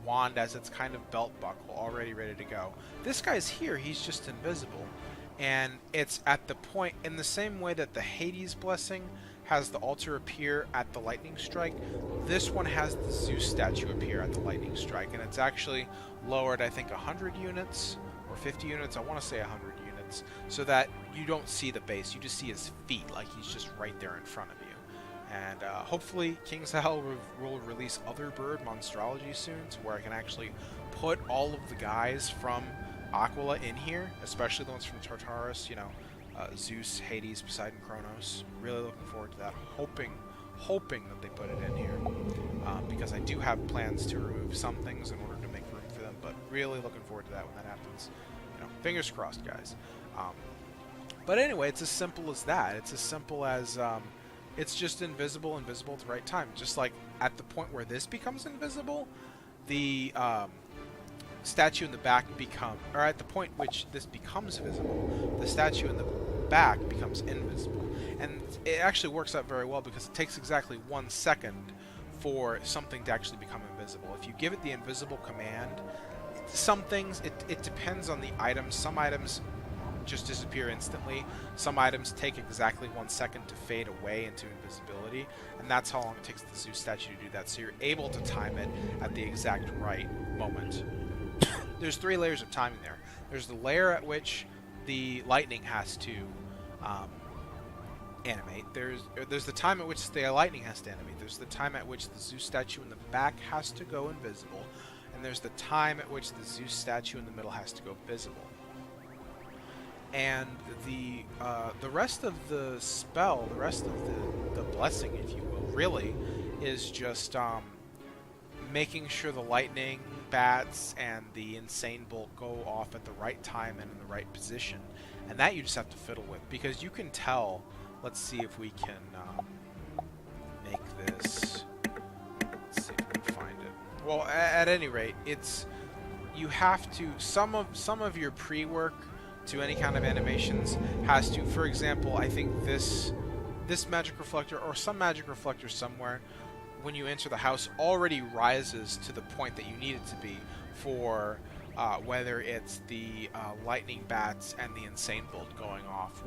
wand as its kind of belt buckle already ready to go. This guy's here, he's just invisible. And it's at the point, in the same way that the Hades blessing has the altar appear at the lightning strike, this one has the Zeus statue appear at the lightning strike, and it's actually lowered, I think, 100 units or 50 units, I want to say 100 units, so that you don't see the base, you just see his feet, like he's just right there in front of you. And hopefully King's Hell will release other bird monstrology soon, to where I can actually put all of the guys from Aquila in here, especially the ones from Tartarus, you know, Zeus, Hades, Poseidon, Kronos. Really looking forward to that. Hoping that they put it in here, because I do have plans to remove some things in order to make room for them. But really looking forward to that when that happens. You know, fingers crossed, guys. But anyway, it's as simple as that. It's as simple as it's just invisible at the right time. Just like at the point where this becomes invisible, the statue in the back or at the point which this becomes visible, the statue in the back becomes invisible. And it actually works out very well, because it takes exactly 1 second for something to actually become invisible. If you give it the invisible command, some things, it depends on the items. Some items just disappear instantly. Some items take exactly 1 second to fade away into invisibility, and that's how long it takes the Zeus statue to do that. So you're able to time it at the exact right moment. There's 3 layers of timing there. There's the layer at which the lightning has to animate. There's the time at which the lightning has to animate. There's the time at which the Zeus statue in the back has to go invisible, and there's the time at which the Zeus statue in the middle has to go visible. And the rest of the spell, the rest of the blessing, if you will, really is just making sure the lightning, bats, and the insane bolt go off at the right time and in the right position. And that you just have to fiddle with, because you can tell. Let's see if we can make this. Let's see if we can find it. Well, at any rate, you have to, some of your pre-work to any kind of animations has to, for example, I think this magic reflector or some magic reflector somewhere, when you enter the house, already rises to the point that you need it to be for whether it's the lightning bats and the insane bolt going off,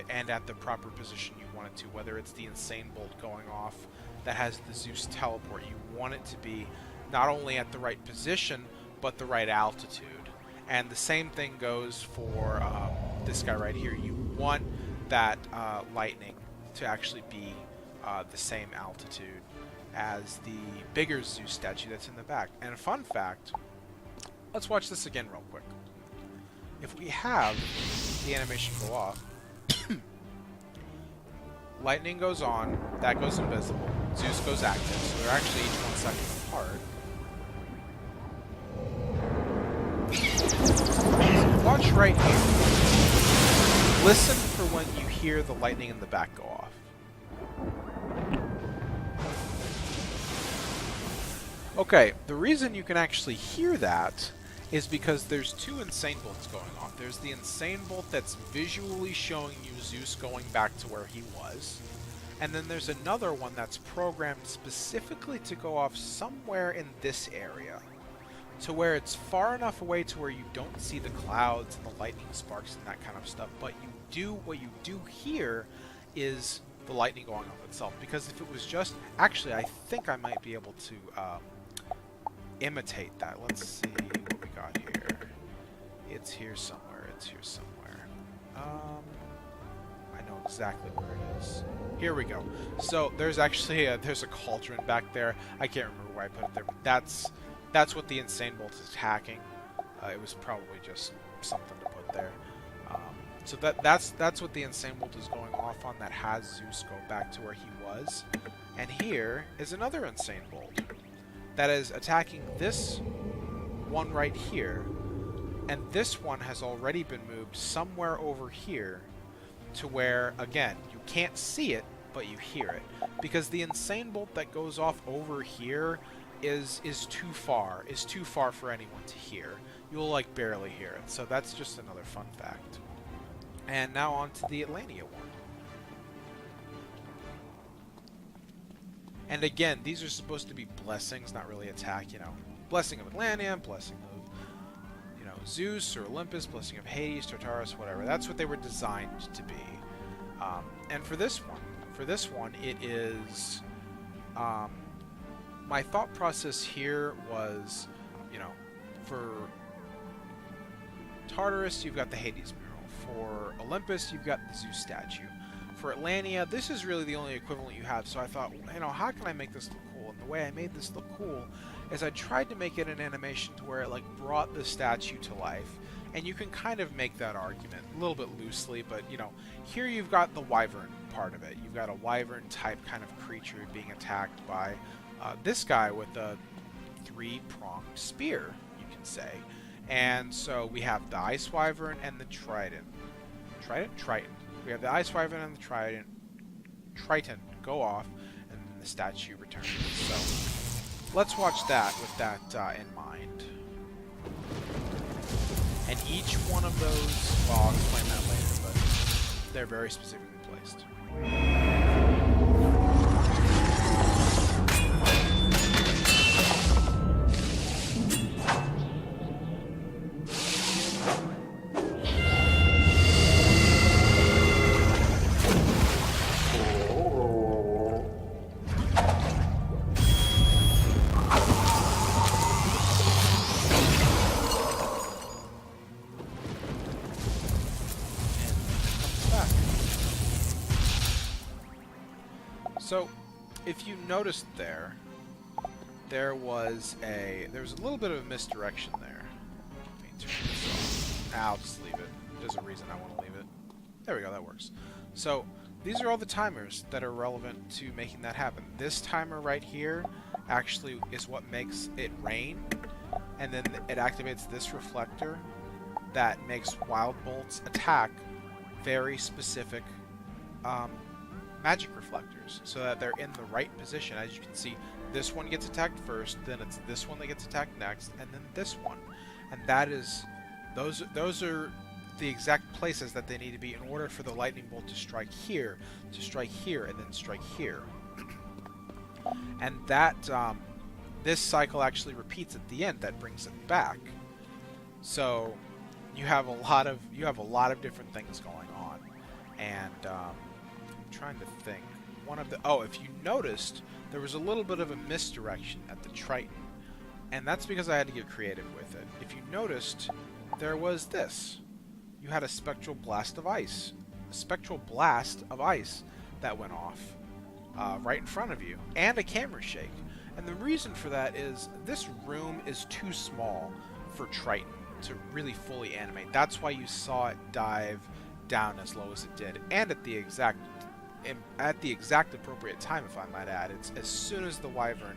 and at the proper position you want it to, whether it's the insane bolt going off that has the Zeus teleport. You want it to be not only at the right position, but the right altitude. And the same thing goes for this guy right here. You want that lightning to actually be the same altitude as the bigger Zeus statue that's in the back. And a fun fact, let's watch this again real quick. If we have the animation go off, lightning goes on, that goes invisible, Zeus goes active, so they're actually each 1 second apart. Watch right here. Listen for when you hear the lightning in the back go off. Okay, the reason you can actually hear that is because there's 2 insane bolts going off. There's the insane bolt that's visually showing you Zeus going back to where he was, and then there's another one that's programmed specifically to go off somewhere in this area, to where it's far enough away to where you don't see the clouds and the lightning sparks and that kind of stuff, but what you do hear is the lightning going off itself. Because if it was just, actually, I think I might be able to imitate that. Let's see what we got here. It's here somewhere. I know exactly where it is. Here we go. So there's actually there's a cauldron back there. I can't remember where I put it there, but that's what the insane bolt is attacking. It was probably just something to put there. So that's what the insane bolt is going off on, that has Zeus go back to where he was. And here is another insane bolt that is attacking this one right here, and this one has already been moved somewhere over here to where, again, you can't see it, but you hear it, because the insane bolt that goes off over here is too far for anyone to hear. You'll like barely hear it. So that's just another fun fact. And now on to the Atlantia one. And again, these are supposed to be blessings, not really attack, you know. Blessing of Atlantia, blessing of, you know, Zeus or Olympus, blessing of Hades, Tartarus, whatever. That's what they were designed to be. And for this one, it is, my thought process here was, you know, for Tartarus, you've got the Hades mural. For Olympus, you've got the Zeus statue. For Atlantia, this is really the only equivalent you have, so I thought, you know, how can I make this look cool? And the way I made this look cool is I tried to make it an animation to where it, like, brought the statue to life. And you can kind of make that argument, a little bit loosely, but, you know, here you've got the wyvern part of it. You've got a wyvern-type kind of creature being attacked by this guy with a three-pronged spear, you can say. And so we have the ice wyvern and the trident. Triton. We have the ice wyvern and the Triton go off, and then the statue returns. So let's watch that with that in mind. And each one of those, well, I'll explain that later, but they're very specifically placed. So, if you noticed there was a little bit of a misdirection there. Let me turn this off. I'll just leave it. There's a reason I want to leave it. There we go, that works. So, these are all the timers that are relevant to making that happen. This timer right here actually is what makes it rain, and then it activates this reflector that makes Wild Bolt's attack very specific magic reflectors, so that they're in the right position. As you can see, this one gets attacked first, then it's this one that gets attacked next, and then this one. And that is, those are the exact places that they need to be in order for the lightning bolt to strike here, and then strike here. And that this cycle actually repeats at the end. That brings it back. So you have a lot of different things going on, and trying to think. If you noticed, there was a little bit of a misdirection at the Triton, and that's because I had to get creative with it. If you noticed, there was this. You had a spectral blast of ice. A spectral blast of ice that went off right in front of you, and a camera shake. And the reason for that is this room is too small for Triton to really fully animate. That's why you saw it dive down as low as it did, and at the exact appropriate time, if I might add. It's as soon as the wyvern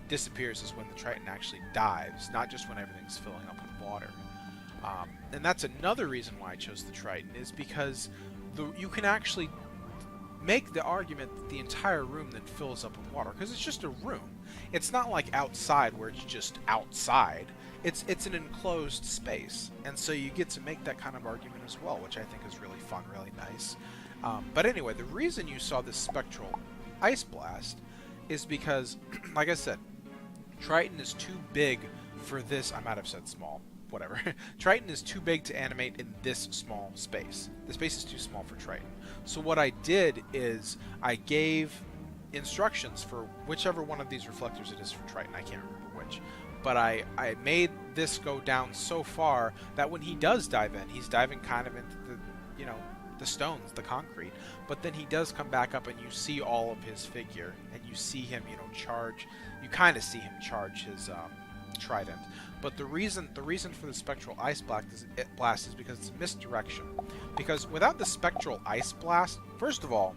disappears is when the Triton actually dives, not just when everything's filling up with water. And that's another reason why I chose the Triton, is because you can actually make the argument that the entire room then fills up with water, because it's just a room. It's not like outside where it's just outside. It's an enclosed space, and so you get to make that kind of argument as well, which I think is really fun, really nice. But anyway, the reason you saw this spectral ice blast is because, like I said, Triton is too big for this. I might have said small. Whatever. Triton is too big to animate in this small space. The space is too small for Triton. So what I did is I gave instructions for whichever one of these reflectors it is for Triton. I can't remember which. But I made this go down so far that when he does dive in, he's diving kind of into the, the stones, the concrete. But then he does come back up and you see all of his figure. And you see him, charge. You kind of see him charge his trident. But the reason for the spectral ice blast is because it's misdirection. Because without the spectral ice blast, first of all,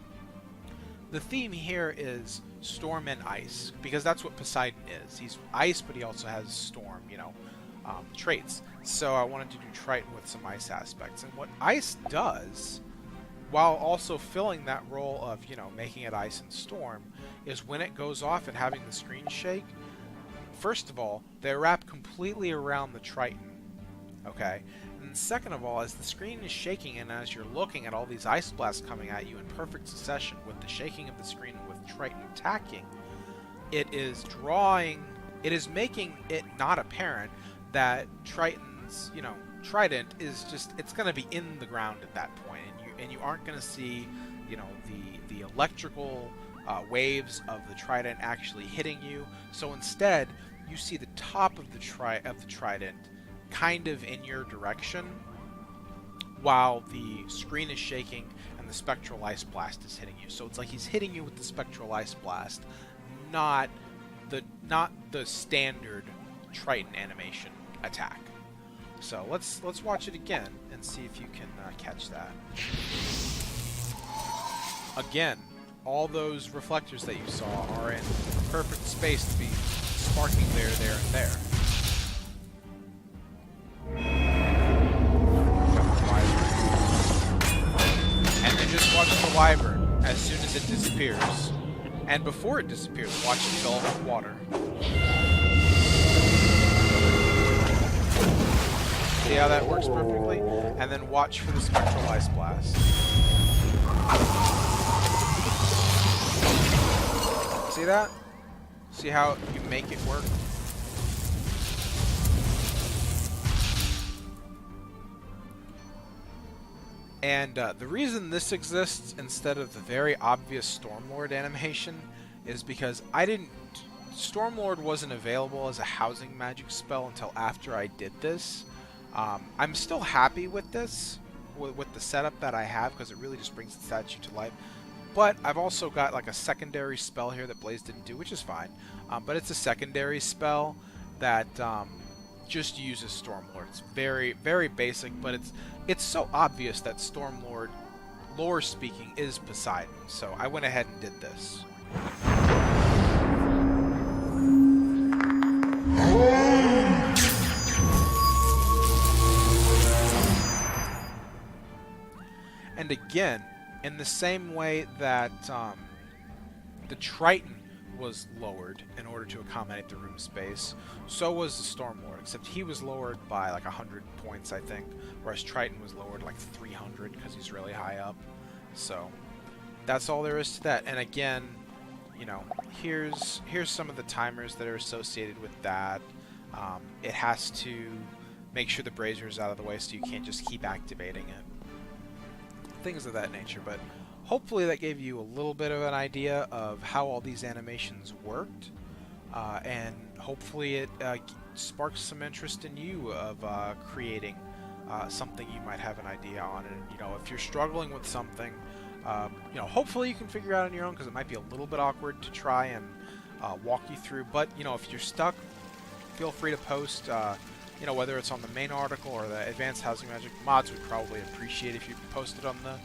the theme here is storm and ice, because that's what Poseidon is. He's ice, but he also has storm, traits. So I wanted to do Triton with some ice aspects. And what ice does, while also filling that role of, making it ice and storm, is when it goes off and having the screen shake, first of all, they wrap completely around the Triton, Okay? And second of all, as the screen is shaking and as you're looking at all these ice blasts coming at you in perfect succession with the shaking of the screen and with Triton attacking, it is making it not apparent that Triton's, Trident is just, it's going to be in the ground at that point, and you aren't going to see, the electrical waves of the Trident actually hitting you. So instead, you see the top of the Trident kind of in your direction, while the screen is shaking and the spectral ice blast is hitting you. So it's like he's hitting you with the spectral ice blast, not the standard Triton animation attack. So let's watch it again and see if you can catch that. Again, all those reflectors that you saw are in perfect space to be sparking there, and there. And then just watch the wyvern as soon as it disappears. And before it disappears, watch it fill up with water. See how that works perfectly? And then watch for the spectral ice blast. See that? See how you make it work? And the reason this exists instead of the very obvious Stormlord animation is because Stormlord wasn't available as a housing magic spell until after I did this. I'm still happy with this, with the setup that I have, because it really just brings the statue to life. But I've also got like a secondary spell here that Blaze didn't do, which is fine. But it's a secondary spell that just uses Stormlord. It's very, very basic, but it's so obvious that Stormlord, lore speaking, is Poseidon. So I went ahead and did this. And again, in the same way that the Triton was lowered in order to accommodate the room space, so was the Stormlord, except he was lowered by like 100 points, I think, whereas Triton was lowered like 300 because he's really high up. So that's all there is to that. And again, here's some of the timers that are associated with that. It has to make sure the brazier is out of the way, so you can't just keep activating it. Things of that nature, but hopefully that gave you a little bit of an idea of how all these animations worked, and hopefully it sparks some interest in you of creating something you might have an idea on. And if you're struggling with something, hopefully you can figure it out on your own, because it might be a little bit awkward to try and walk you through. But if you're stuck, feel free to post. Whether it's on the main article or the Advanced Housing Magic, mods would probably appreciate if you posted on the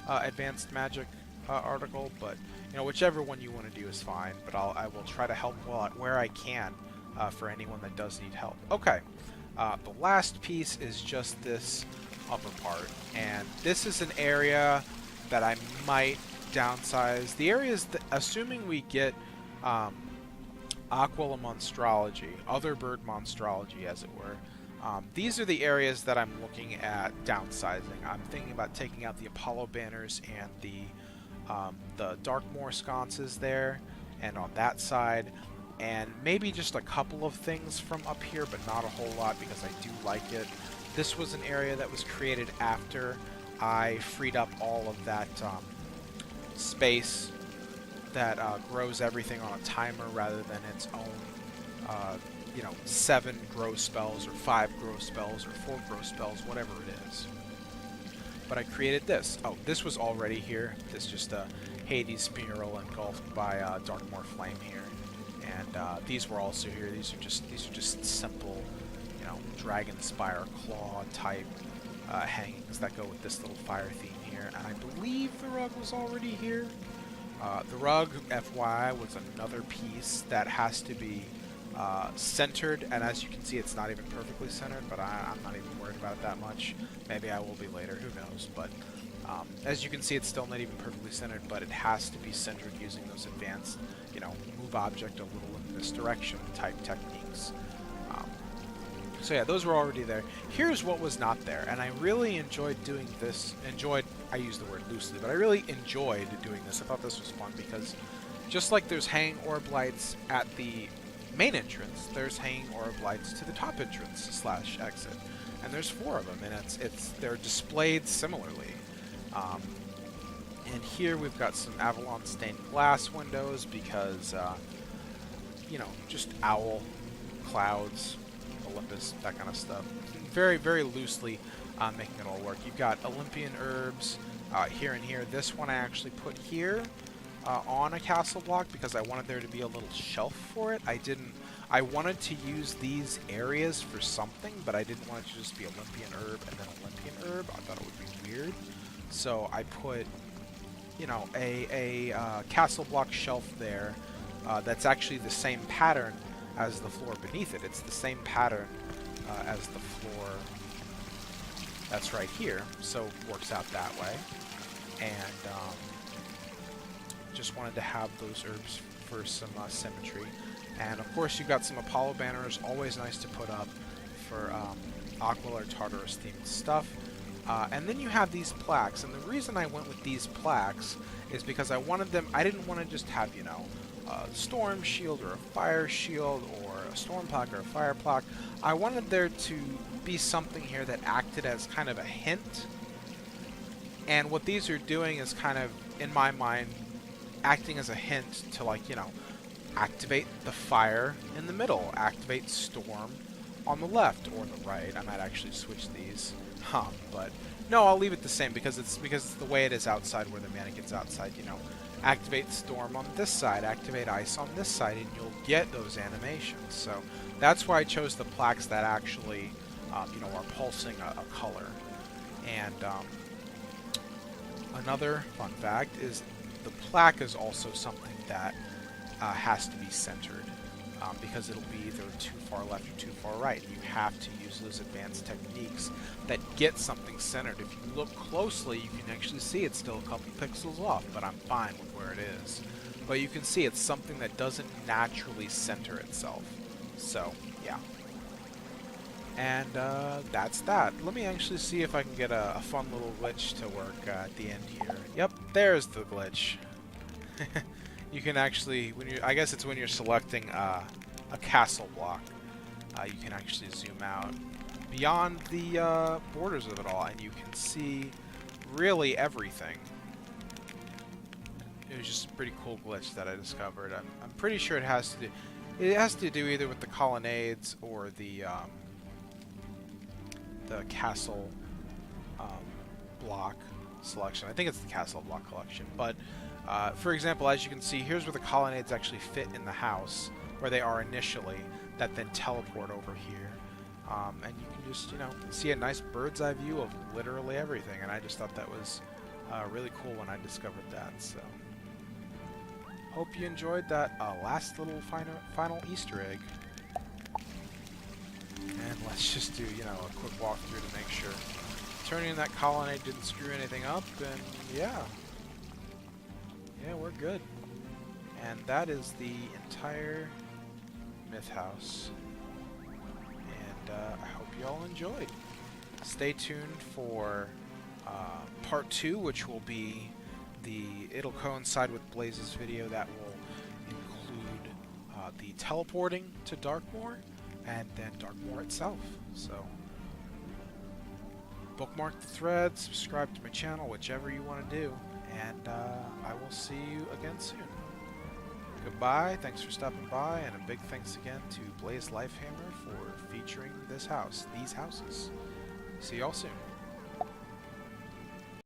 Advanced Magic article, but whichever one you want to do is fine. But I will try to help where I can for anyone that does need help. Okay, the last piece is just this upper part, and this is an area that I might downsize. The areas that, assuming we get Aquila Monstrology, other bird monstrology as it were, these are the areas that I'm looking at downsizing. I'm thinking about taking out the Apollo banners and the Darkmoor sconces there, and on that side, and maybe just a couple of things from up here, but not a whole lot, because I do like it. This was an area that was created after I freed up all of that space that grows everything on a timer rather than its own 7 grow spells or 5 grow spells or 4 grow spells, whatever it is. But I created this. Oh, this was already here. This just a Hades mural engulfed by Darkmoor Flame here, and these were also here. These are just simple, Dragon Spire Claw type hangings that go with this little fire theme here. And I believe the rug was already here. The rug, FYI, was another piece that has to be centered, and as you can see, it's not even perfectly centered, but I'm not even worried about it that much. Maybe I will be later, who knows, but as you can see, it's still not even perfectly centered, but it has to be centered using those advanced, move object a little in this direction type techniques. So yeah, those were already there. Here's what was not there, and I really enjoyed doing this. I use the word loosely, but I really enjoyed doing this. I thought this was fun because just like there's hanging orb lights at the main entrance, there's hanging orb lights to the top entrance / exit, and there's 4 of them, and they're displayed similarly. And here we've got some Avalon stained glass windows because, you know, just owl, clouds, Olympus, that kind of stuff. Very, very loosely making it all work. You've got Olympian herbs here and here. This one I actually put here on a castle block because I wanted there to be a little shelf for it. I wanted to use these areas for something, but I didn't want it to just be Olympian herb and then Olympian herb. I thought it would be weird. So I put, you know, a castle block shelf there that's actually the same pattern as the floor beneath it. It's the same pattern as the floor that's right here, so it works out that way. And just wanted to have those herbs for some symmetry. And of course you've got some Apollo banners, always nice to put up for Aquila or Tartarus themed stuff. And then you have these plaques, and the reason I went with these plaques is because I didn't want to just have, you know, a storm shield or a fire shield or a storm plaque or a fire plaque. I wanted there to be something here that acted as kind of a hint. And what these are doing is kind of, in my mind, acting as a hint to, like, you know, activate the fire in the middle, activate storm on the left or the right. I might actually switch these. But no, I'll leave it the same because it's the way it is outside where the mannequin's outside, you know. Activate storm on this side, activate ice on this side, and you'll get those animations. So that's why I chose the plaques that actually, you know, are pulsing a color. And another fun fact is the plaque is also something that has to be centered because it'll be either too far left or too far right. You have to use those advanced techniques that get something centered. If you look closely, you can actually see it's still a couple pixels off, but I'm fine with where it is. But you can see it's something that doesn't naturally center itself. So, yeah. And that's that. Let me actually see if I can get a fun little glitch to work at the end here. Yep, there's the glitch. You can actually, I guess it's when you're selecting a castle block, you can actually zoom out beyond the borders of it all, and you can see really everything. It was just a pretty cool glitch that I discovered. I'm pretty sure it has to do either with the colonnades or the castle block selection. I think it's the castle block collection, but for example, as you can see, here's where the colonnades actually fit in the house, where they are initially, that then teleport over here. And you can just, you know, see a nice bird's eye view of literally everything, and I just thought that was really cool when I discovered that. So, hope you enjoyed that last little final Easter egg. And let's just do, you know, a quick walkthrough to make sure turning that colonnade didn't screw anything up, and yeah. Yeah, we're good. And that is the entire myth house. And I hope you all enjoyed. Stay tuned for part 2, which will be it'll coincide with Blaze's video that will include the teleporting to Darkmoor and then Darkmoor itself. So bookmark the thread, subscribe to my channel, whichever you want to do. And I will see you again soon. Goodbye, thanks for stopping by, and a big thanks again to Blaze Lifehammer for featuring these houses. See y'all soon.